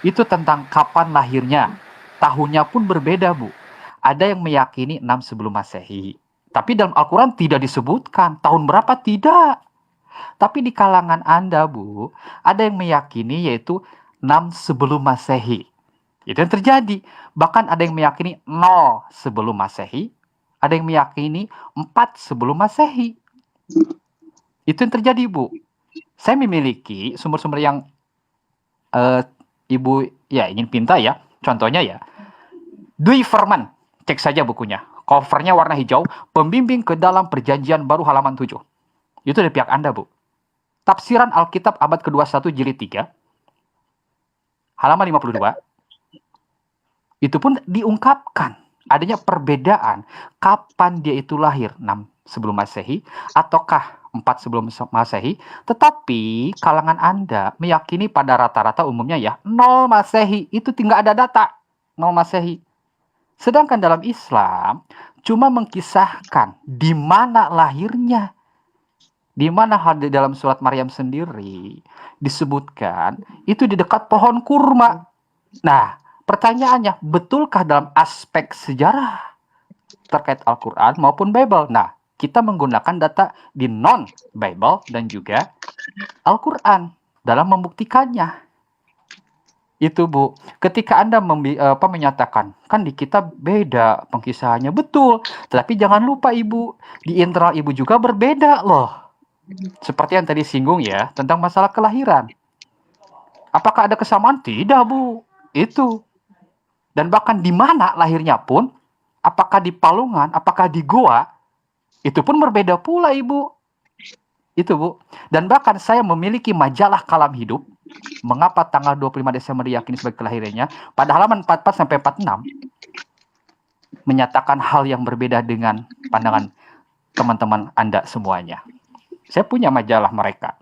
Itu tentang kapan lahirnya. Tahunnya pun berbeda, Bu. Ada yang meyakini 6 sebelum Masehi. Tapi dalam Al-Quran tidak disebutkan. Tahun berapa? Tidak. Tapi di kalangan Anda, Bu, ada yang meyakini yaitu 6 sebelum Masehi. Itu yang terjadi. Bahkan ada yang meyakini 0 sebelum Masehi. Ada yang meyakini 4 sebelum Masehi. Itu yang terjadi, Bu. Saya memiliki sumber-sumber yang Ibu ya ingin pinta ya. Contohnya ya, Dwi Firman, cek saja bukunya. Covernya warna hijau, pembimbing ke dalam perjanjian baru halaman 7. Itu dari pihak Anda, Bu. Tafsiran Alkitab abad ke-21 jilid 3, halaman 52. Itu pun diungkapkan adanya perbedaan kapan dia itu lahir, 6 sebelum Masehi ataukah 4 sebelum Masehi, tetapi kalangan Anda meyakini pada rata-rata umumnya ya 0 Masehi, itu tinggal ada data 0 Masehi. Sedangkan dalam Islam cuma mengkisahkan di mana lahirnya. Di mana hal di dalam surat Maryam sendiri disebutkan itu di dekat pohon kurma. Nah, pertanyaannya, betulkah dalam aspek sejarah terkait Al-Quran maupun Bible? Nah, kita menggunakan data di non-Bible dan juga Al-Quran dalam membuktikannya. Itu, Bu. Ketika Anda menyatakan, kan di kitab beda pengkisahannya, betul. Tetapi jangan lupa, Ibu, di internal Ibu juga berbeda loh. Seperti yang tadi singgung ya, tentang masalah kelahiran. Apakah ada kesamaan? Tidak, Bu. Itu. Dan bahkan di mana lahirnya pun, apakah di palungan, apakah di goa, itu pun berbeda pula, Ibu. Itu, Bu. Dan bahkan saya memiliki majalah Kalam Hidup, mengapa tanggal 25 Desember diyakini sebagai kelahirannya, pada halaman 44 sampai 46, menyatakan hal yang berbeda dengan pandangan teman-teman Anda semuanya. Saya punya majalah mereka.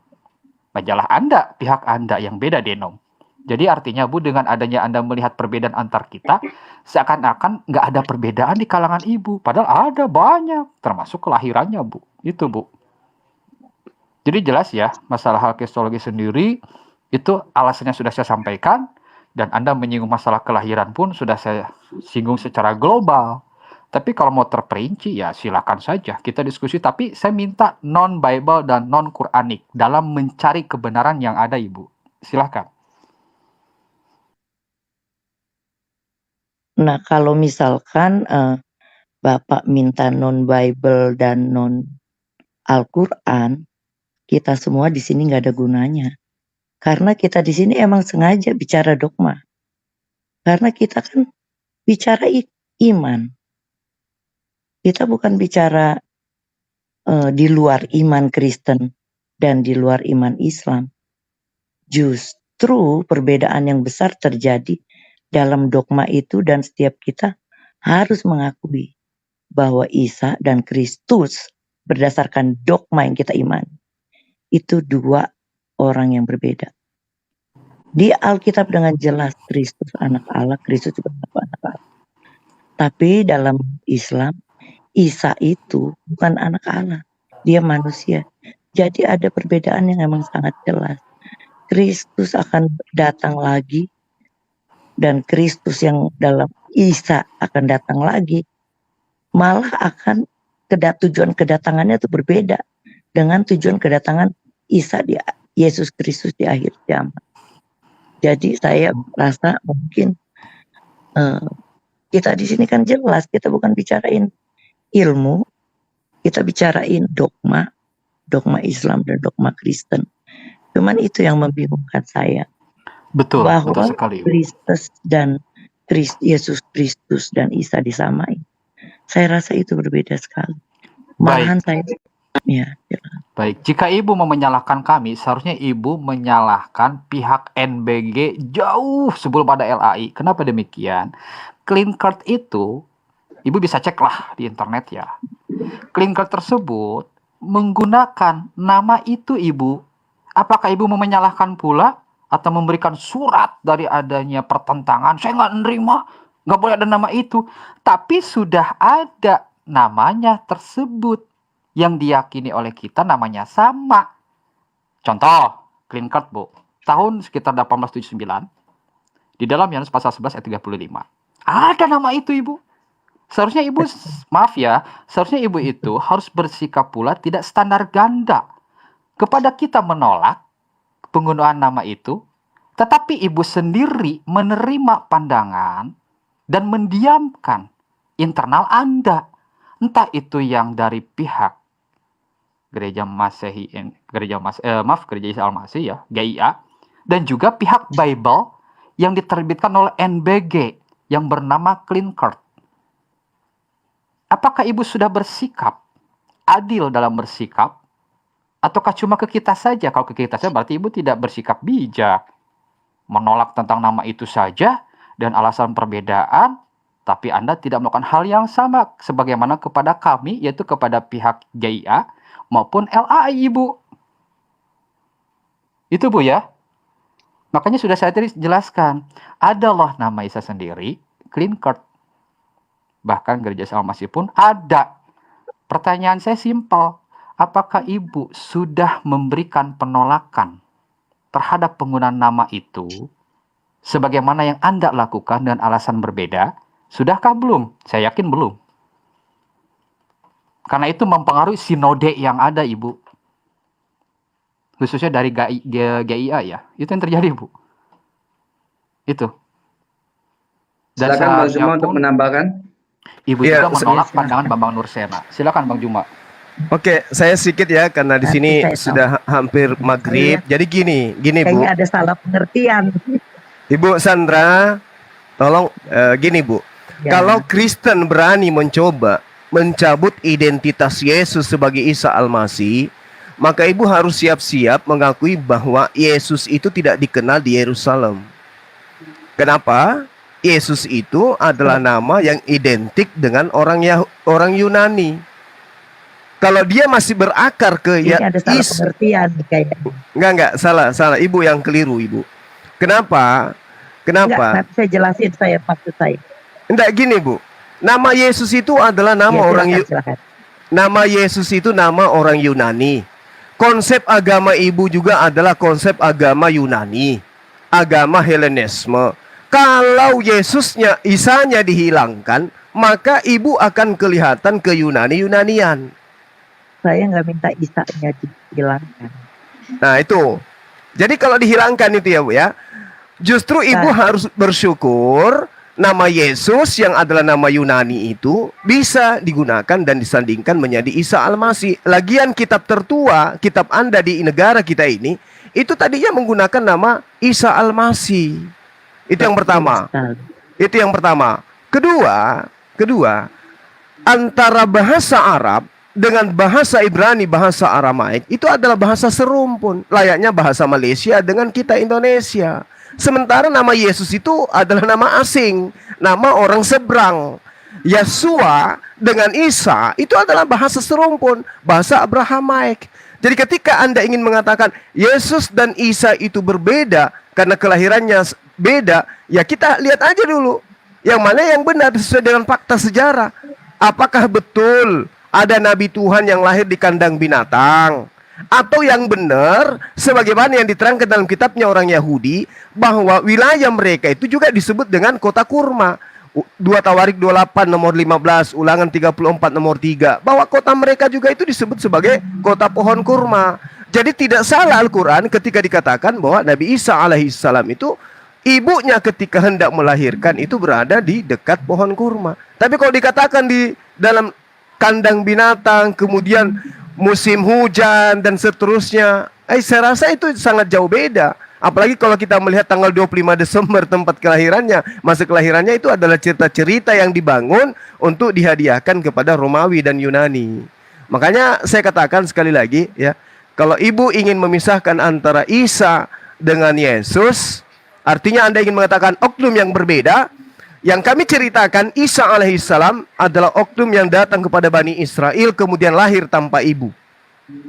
Majalah Anda, pihak Anda yang beda denom. Jadi artinya, Bu, dengan adanya Anda melihat perbedaan antar kita, seakan-akan nggak ada perbedaan di kalangan Ibu. Padahal ada banyak, termasuk kelahirannya, Bu. Itu, Bu. Jadi jelas ya, masalah hal kristologi sendiri, itu alasannya sudah saya sampaikan, dan Anda menyinggung masalah kelahiran pun sudah saya singgung secara global. Tapi kalau mau terperinci, ya silakan saja kita diskusi. Tapi saya minta non-Bible dan non-Quranik dalam mencari kebenaran yang ada, Ibu. Silakan. Nah, kalau misalkan Bapak minta non-Bible dan non-Al-Quran, kita semua di sini nggak ada gunanya. Karena kita di sini emang sengaja bicara dogma. Karena kita kan bicara iman. Kita bukan bicara di luar iman Kristen dan di luar iman Islam. Justru perbedaan yang besar terjadi dalam dogma itu, dan setiap kita harus mengakui bahwa Isa dan Kristus berdasarkan dogma yang kita imani itu dua orang yang berbeda. Di Alkitab dengan jelas Kristus anak Allah, Kristus juga anak Allah. Tapi dalam Islam, Isa itu bukan anak Allah, dia manusia. Jadi ada perbedaan yang memang sangat jelas. Kristus akan datang lagi, dan Kristus yang dalam Isa akan datang lagi, malah akan tujuan kedatangannya itu berbeda dengan tujuan kedatangan Yesus Kristus di akhir zaman. Jadi saya rasa mungkin kita di sini kan jelas, kita bukan bicarain ilmu, kita bicarain dogma Islam dan dogma Kristen. Cuman itu yang membingungkan saya. Betul Bahwa sekali. Yesus Kristus dan Isa disamain. Saya rasa itu berbeda sekali. Malahan saya, ya. Baik, jika ibu mau menyalahkan kami, seharusnya ibu menyalahkan pihak NBG jauh sebelum ada LAI. Kenapa demikian? Clean card itu, ibu bisa cek lah di internet ya. Clean card tersebut menggunakan nama itu ibu. Apakah ibu mau menyalahkan pula atau memberikan surat dari adanya pertentangan? Saya nggak nerima, nggak boleh ada nama itu. Tapi sudah ada namanya tersebut yang diyakini oleh kita namanya sama. Contoh, clean card bu, tahun sekitar 1879 di dalam Yohanes pasal 11 ayat 35 ada nama itu ibu. Seharusnya ibu, maaf ya, seharusnya ibu itu harus bersikap pula tidak standar ganda kepada kita menolak penggunaan nama itu, tetapi ibu sendiri menerima pandangan dan mendiamkan internal Anda, entah itu yang dari pihak gereja Masehi, gereja Isa Al-Masih ya, GIA, dan juga pihak Bible yang diterbitkan oleh NBG yang bernama Clean Card. Apakah ibu sudah bersikap adil dalam bersikap? Ataukah cuma ke kita saja? Kalau ke kita saja berarti ibu tidak bersikap bijak. Menolak tentang nama itu saja dan alasan perbedaan, tapi Anda tidak melakukan hal yang sama sebagaimana kepada kami, yaitu kepada pihak GIA maupun LAI ibu. Itu bu ya. Makanya sudah saya tadi jelaskan. Ada loh nama Isa sendiri, Clean Card. Bahkan gereja Isa Al-Masih pun ada. Pertanyaan saya simpel. Apakah ibu sudah memberikan penolakan terhadap penggunaan nama itu sebagaimana yang Anda lakukan dengan alasan berbeda? Sudahkah belum? Saya yakin belum. Karena itu mempengaruhi sinode yang ada ibu. Khususnya dari GIA ya. Itu yang terjadi bu. Itu. Dan silakan Bang Juma untuk menambahkan. Ibu juga menolak pandangan Bambang Nursena. Silakan Bang Juma. Oke, saya sedikit ya karena di sini sudah hampir maghrib. Jadi gini Bu. Kayaknya ada salah pengertian. Ibu Sandra, tolong gini Bu. Ya. Kalau Kristen berani mencoba mencabut identitas Yesus sebagai Isa Al-Masih, maka ibu harus siap-siap mengakui bahwa Yesus itu tidak dikenal di Yerusalem. Kenapa? Yesus itu adalah nama yang identik dengan orang Yunani. Kalau dia masih berakar ke Ini ada salah pengertian kayaknya. Enggak, salah. Ibu yang keliru, Ibu. Kenapa? Enggak, saya jelasin maksud saya. Enggak gini, Bu. Nama Yesus itu adalah nama silakan. Nama Yesus itu nama orang Yunani. Konsep agama ibu juga adalah konsep agama Yunani, agama Helenisme. Kalau Yesusnya, Isanya dihilangkan, maka ibu akan kelihatan ke Yunanian. Saya nggak minta Isanya dihilangkan. Nah itu. Jadi kalau dihilangkan itu ya Bu ya, justru ibu harus bersyukur nama Yesus yang adalah nama Yunani itu bisa digunakan dan disandingkan menjadi Isa Al-Masih. Lagian kitab tertua, kitab Anda di negara kita ini, itu tadinya menggunakan nama Isa Al-Masih. Itu yang pertama. Kedua, antara bahasa Arab dengan bahasa Ibrani, bahasa Aramaik, itu adalah bahasa serumpun. Layaknya bahasa Malaysia dengan kita Indonesia. Sementara nama Yesus itu adalah nama asing, nama orang seberang. Yesua dengan Isa itu adalah bahasa serumpun, bahasa Abrahamaik. Jadi ketika Anda ingin mengatakan Yesus dan Isa itu berbeda karena kelahirannya beda, ya kita lihat aja dulu yang mana yang benar sesuai dengan fakta sejarah. Apakah betul ada nabi Tuhan yang lahir di kandang binatang? Atau yang benar sebagaimana yang diterangkan dalam kitabnya orang Yahudi, bahwa wilayah mereka itu juga disebut dengan kota kurma. 2 Tawarik 28 nomor 15, Ulangan 34 nomor 3, bahwa kota mereka juga itu disebut sebagai kota pohon kurma. Jadi tidak salah Al-Quran ketika dikatakan bahwa Nabi Isa alaihissalam itu ibunya ketika hendak melahirkan itu berada di dekat pohon kurma. Tapi kalau dikatakan di dalam kandang binatang, kemudian musim hujan dan seterusnya, saya rasa itu sangat jauh beda. Apalagi kalau kita melihat tanggal 25 Desember tempat kelahirannya, masa kelahirannya itu adalah cerita-cerita yang dibangun untuk dihadiahkan kepada Romawi dan Yunani. Makanya saya katakan sekali lagi ya, kalau ibu ingin memisahkan antara Isa dengan Yesus, artinya Anda ingin mengatakan oknum yang berbeda. Yang kami ceritakan, Isa alaihissalam adalah oknum yang datang kepada Bani Israel kemudian lahir tanpa ibu.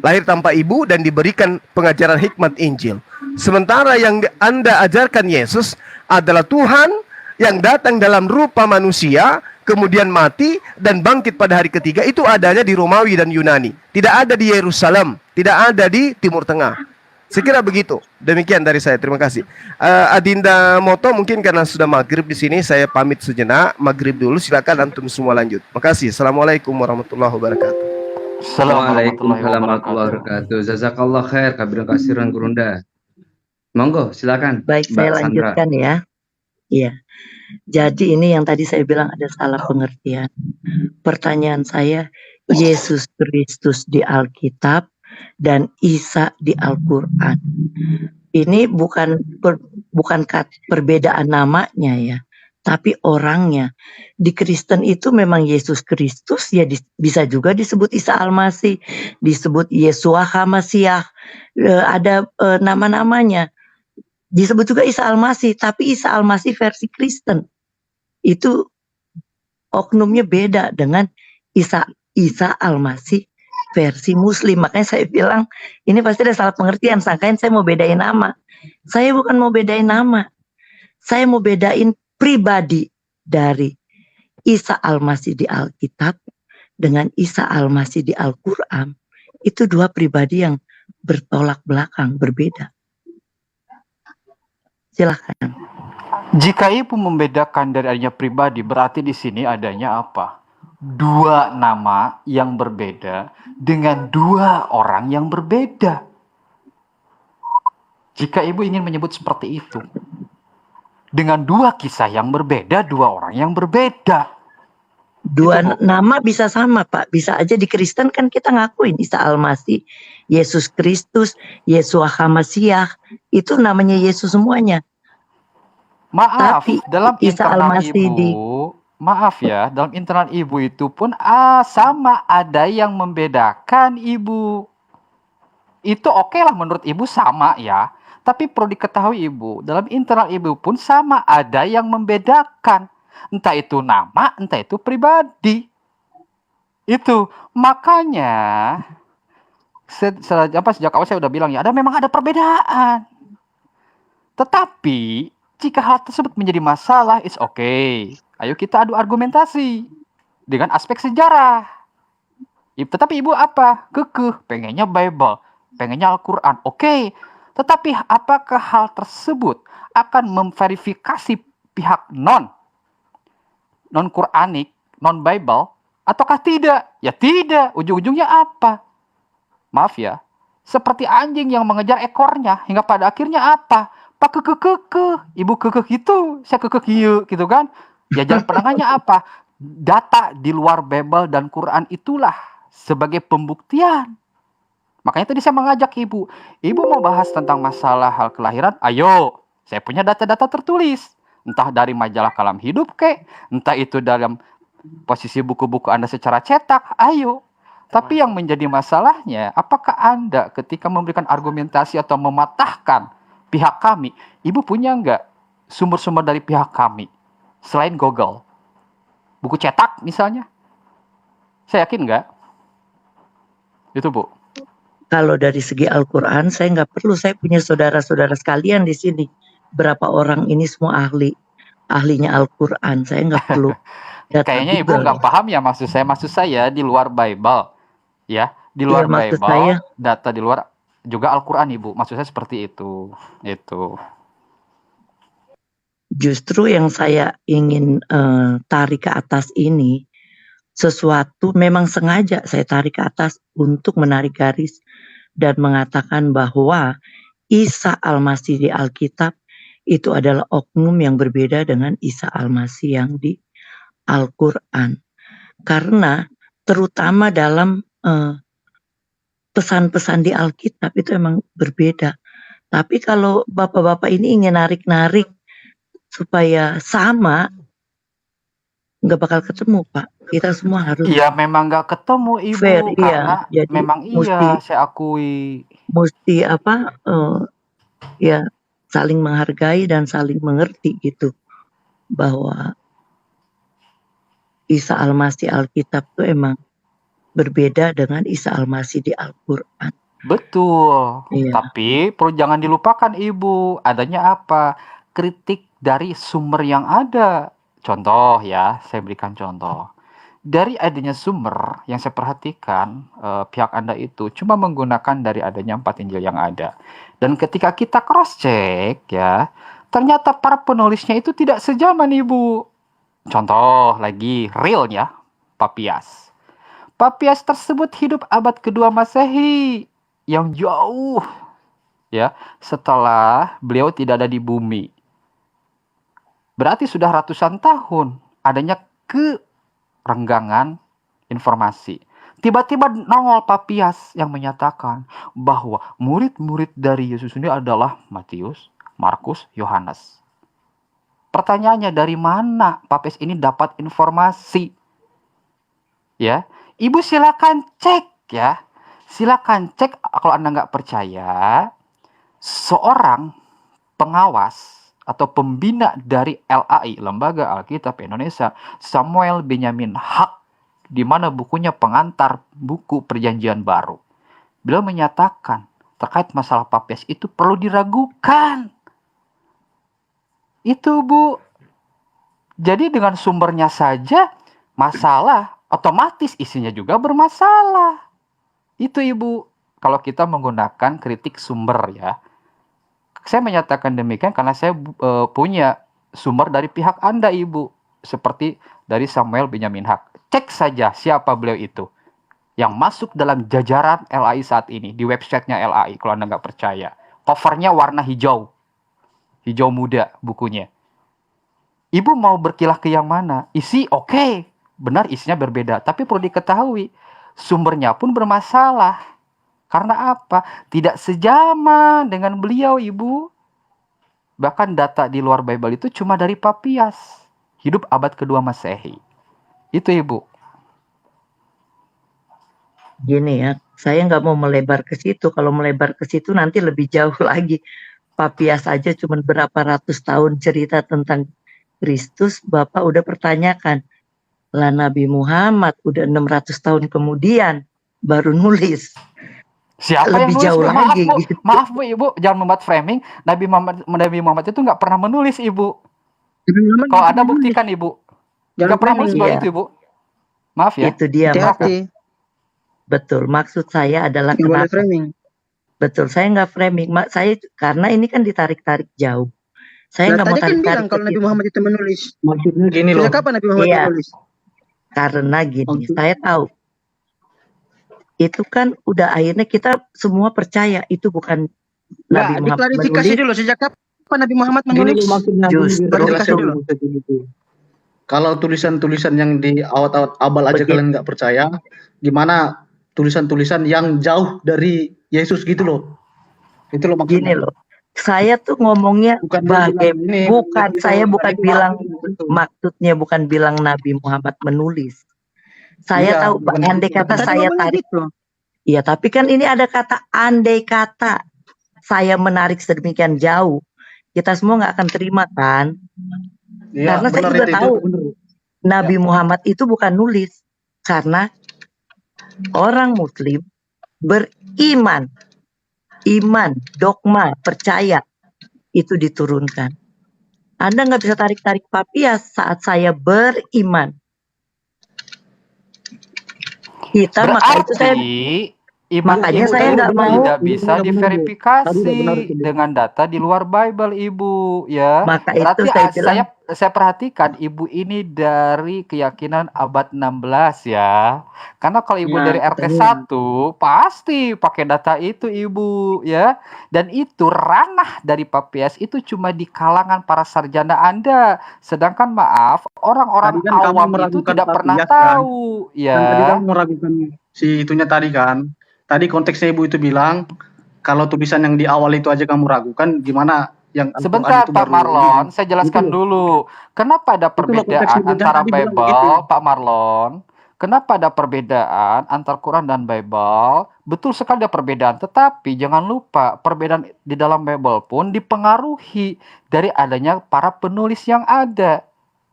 Lahir tanpa ibu dan diberikan pengajaran hikmat Injil. Sementara yang Anda ajarkan Yesus adalah Tuhan yang datang dalam rupa manusia, kemudian mati dan bangkit pada hari ketiga. Itu adanya di Romawi dan Yunani. Tidak ada di Yerusalem, tidak ada di Timur Tengah. Sekira begitu. Demikian dari saya. Terima kasih. Adinda Moto, mungkin karena sudah maghrib di sini, saya pamit sejenak. Maghrib dulu. Silakan antum semua lanjut. Makasih. Assalamualaikum warahmatullahi wabarakatuh. Assalamualaikum warahmatullahi wabarakatuh. Jazakallah khair kabiran kasiran Gurunda. Monggo, silakan. Baik, Mbak saya Sandra. lanjutkan ya. Iya. Jadi ini yang tadi saya bilang ada salah pengertian. Pertanyaan saya, Yesus Kristus di Alkitab dan Isa di Al-Quran. Ini bukan perbedaan namanya ya, tapi orangnya. Di Kristen itu memang Yesus Kristus ya, bisa juga disebut Isa Al-Masih, disebut Yesua HaMasiah, ada nama-namanya. Disebut juga Isa Al-Masih, tapi Isa Al-Masih versi Kristen. Itu oknumnya beda dengan Isa Al-Masih versi Muslim. Makanya saya bilang ini pasti ada salah pengertian. Sangkain saya mau bedain nama. Saya bukan mau bedain nama. Saya mau bedain pribadi dari Isa Al-Masih di Alkitab dengan Isa Al-Masih di Al-Quran. Itu dua pribadi yang bertolak belakang, berbeda. Silahkan. Jika ibu membedakan dari adanya pribadi, berarti di sini adanya apa? Dua nama yang berbeda dengan dua orang yang berbeda. Jika ibu ingin menyebut seperti itu, dengan dua kisah yang berbeda, dua orang yang berbeda. Dua nama bisa sama, Pak. Bisa aja di Kristen kan kita ngakuin Isa Al-Masih, Yesus Kristus, Yesua HaMasiah. Itu namanya Yesus semuanya. Maaf, Tapi dalam Isa internal Al-Masih ibu, maaf ya, dalam internal ibu itu pun sama ada yang membedakan ibu. Itu oke lah menurut ibu sama ya. Tapi perlu diketahui ibu, dalam internal ibu pun sama ada yang membedakan. Entah itu nama, entah itu pribadi. Itu makanya sejak awal saya udah bilang ya, memang ada perbedaan. Tetapi jika hal tersebut menjadi masalah, it's okay. Ayo kita adu argumentasi dengan aspek sejarah. Tetapi ibu apa? Kekeh, pengennya Bible, pengennya Al-Quran. Oke. Tetapi apakah hal tersebut akan memverifikasi pihak non-Quranik, non-Bible, ataukah tidak? Ya tidak. Ujung-ujungnya apa? Maaf ya. Seperti anjing yang mengejar ekornya, hingga pada akhirnya apa? Pak kekeh, ibu kekeh itu, saya kekeh gitu kan? Ya jalan penangannya apa? Data di luar Bible dan Quran itulah sebagai pembuktian. Makanya tadi saya mengajak ibu mau bahas tentang masalah hal kelahiran, ayo, saya punya data-data tertulis. Entah dari majalah Kalam Hidup kek, entah itu dalam posisi buku-buku Anda secara cetak, ayo. Tapi yang menjadi masalahnya, apakah Anda ketika memberikan argumentasi atau mematahkan pihak kami, ibu punya nggak sumber-sumber dari pihak kami? Selain Google. Buku cetak misalnya. Saya yakin nggak? Itu Bu. Kalau dari segi Al-Quran, saya nggak perlu. Saya punya saudara-saudara sekalian di sini. Berapa orang ini semua ahlinya Al-Quran. Saya nggak perlu. Kayaknya ibu nggak paham ya maksud saya di luar Bible. Ya, di luar Bible, data di luar juga Al-Quran ibu. Maksud saya seperti itu. Itu. Justru yang saya ingin tarik ke atas ini, sesuatu memang sengaja saya tarik ke atas untuk menarik garis dan mengatakan bahwa Isa Al-Masih di Alkitab itu adalah oknum yang berbeda dengan Isa Al-Masih yang di Al-Quran. Karena terutama dalam pesan-pesan di Alkitab itu emang berbeda. Tapi kalau bapak-bapak ini ingin narik-narik supaya sama, nggak bakal ketemu, Pak. Kita semua harus Iya, memang nggak ketemu Ibu, fair, karena iya. Jadi memang iya, saya akui. mesti ya saling menghargai dan saling mengerti gitu, bahwa Isa Al-Masih Alkitab itu emang berbeda dengan Isa Al-Masih di Al-Quran. Betul. Iya. Tapi perlu jangan dilupakan Ibu, adanya apa? Kritik dari sumber yang ada. Contoh ya, saya berikan contoh. Dari adanya sumber yang saya perhatikan, pihak Anda itu cuma menggunakan dari adanya 4 Injil yang ada. Dan ketika kita cross check ya, ternyata para penulisnya itu tidak sejaman Ibu. Contoh lagi realnya, Papias. Papias tersebut hidup abad kedua Masehi, yang jauh ya setelah beliau tidak ada di bumi. Berarti sudah ratusan tahun adanya kerenggangan informasi. Tiba-tiba nongol Papias yang menyatakan bahwa murid-murid dari Yesus ini adalah Matius, Markus, Yohanes. Pertanyaannya, dari mana Papias ini dapat informasi? Ya, Ibu silakan cek ya. Silakan cek kalau Anda nggak percaya. Seorang pengawas atau pembina dari LAI, Lembaga Alkitab Indonesia, Samuel Benyamin Hak, di mana bukunya pengantar buku Perjanjian Baru. Beliau menyatakan terkait masalah Papias itu perlu diragukan. Itu Bu. Jadi dengan sumbernya saja masalah, otomatis isinya juga bermasalah. Itu Ibu. Kalau kita menggunakan kritik sumber ya. Saya menyatakan demikian karena saya punya sumber dari pihak Anda Ibu. Seperti dari Samuel Benyamin Hak. Cek saja siapa beliau itu. Yang masuk dalam jajaran LAI saat ini. Di websitenya LAI kalau Anda nggak percaya. Covernya warna hijau. Hijau muda bukunya. Ibu mau berkilah ke yang mana? Isi oke. Benar isinya berbeda. Tapi perlu diketahui. Sumbernya pun bermasalah. Karena apa? Tidak sejaman dengan beliau, Ibu. Bahkan data di luar Bible itu cuma dari Papias. Hidup abad kedua Masehi. Itu, Ibu. Gini ya, saya nggak mau melebar ke situ. Kalau melebar ke situ nanti lebih jauh lagi. Papias aja cuma berapa ratus tahun cerita tentang Kristus, Bapak udah pertanyakan. Lah Nabi Muhammad udah 600 tahun kemudian baru nulis. Siapa Lebih yang nulis? jauh Bu? Maaf, lagi Bu. gitu. Maaf, Bu, Ibu. Jangan membuat framing. Nabi Muhammad itu nggak pernah menulis, Ibu. Kalau ada buktikan, Ibu. Nggak pernah menulis Iya. itu, Ibu. Maaf ya. Itu dia. Hati-hati. Betul. Maksud saya adalah Nggak boleh kenapa? framing. Betul. Saya nggak framing. Saya karena ini kan ditarik-tarik jauh. Saya Nah, nggak mau tadi kan bilang tarik-tarik kalau ke Nabi situ. Muhammad itu menulis. Maksudnya gini loh. Sejak kapan Nabi Muhammad Iya. menulis? Karena gini, Maksud- saya tahu itu kan udah akhirnya kita semua percaya itu bukan Nah, Nabi Muhammad diklarifikasi menulis. dulu sejak kapan Nabi Muhammad Gini menulis? loh maksudnya. Justru Klarifikasi Jelasin dulu. dulu gitu. Kalau tulisan-tulisan yang di awal-awal abal aja Begitu. kalian nggak percaya, gimana tulisan-tulisan yang jauh dari Yesus gitu loh. Itu loh Gini maksudnya. loh, saya tuh ngomongnya Bukan dia bilang ini, bukan itu, saya bukan itu bilang itu. maksudnya bukan bilang Nabi Muhammad menulis. Saya Iya, tahu bukan andai itu. kata Tadi saya ngomongnya tarik. gitu. Iya, tapi kan ini ada kata andai kata saya menarik sedemikian jauh, kita semua nggak akan terima kan? Iya, Karena saya benar juga itu tahu benar. Nabi Muhammad itu bukan nulis karena orang Muslim beriman, iman, dogma, percaya itu diturunkan. Anda nggak bisa tarik-tarik Papias saat saya beriman. Maka itu saya Berarti Makanya Ibu saya itu nggak mau. tidak bisa Tadi nggak benar, Bu. Tadi nggak benar diverifikasi itu, Bu. dengan data di luar Bible, Ibu, ya. Maka itu Berarti saya bilang saya perhatikan Ibu ini dari keyakinan abad 16 ya. Karena kalau Ibu Ya, dari RT katanya 1 pasti pakai data itu Ibu, ya. Dan itu ranah dari Papias itu cuma di kalangan para sarjana Anda. Sedangkan maaf, tadi orang-orang kan kamu awam itu meragukan tidak pernah Papias kan. tahu, Kan tadi kamu ya. meragukan si itunya tadi kan. Tadi konteksnya Ibu itu bilang kalau tulisan yang di awal itu aja kamu ragukan, gimana yang Al-Quran Sebentar itu Pak baru Marlon, ini. saya Gitu jelaskan loh. dulu. Kenapa ada Itu loh konteks perbedaan Ibu yang antara tadi bilang begitu. Bible, Pak Marlon? Kenapa ada perbedaan antara Quran dan Bible? Betul sekali ada perbedaan, tetapi jangan lupa perbedaan di dalam Bible pun dipengaruhi dari adanya para penulis yang ada.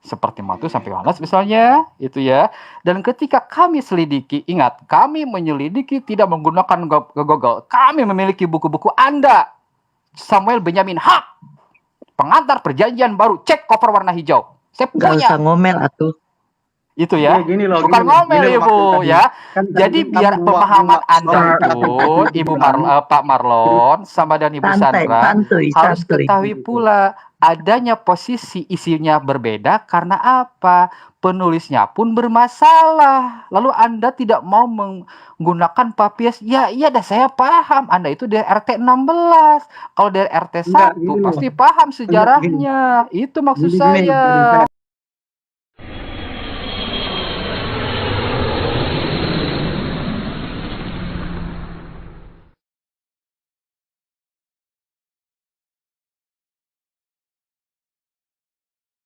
Seperti Matius sampai Yohanes misalnya, itu ya. Dan ketika kami selidiki, ingat, kami menyelidiki tidak menggunakan Google. Kami memiliki buku-buku Anda. Samuel Benyamin Hak, pengantar perjanjian baru, cek cover warna hijau. Saya nggak punya usah ngomel atuh. itu ya. Gini loh, Bukan ngomel gini loh Ibu maksud tadi. ya. Kan tadi Jadi kan biar kamu pemahaman Anda orang pun Ibu Pak Marlon sama dan Ibu Santai, Sandra santuy, harus santuy. ketahui pula adanya posisi isinya berbeda karena apa? Penulisnya pun bermasalah. Lalu Anda tidak mau menggunakan Papias. Ya, iya dah saya paham. Anda itu dari RT 16. Kalau dari RT 1 Enggak, gini loh. pasti paham Enggak, gini. sejarahnya. Itu maksud Gini, saya.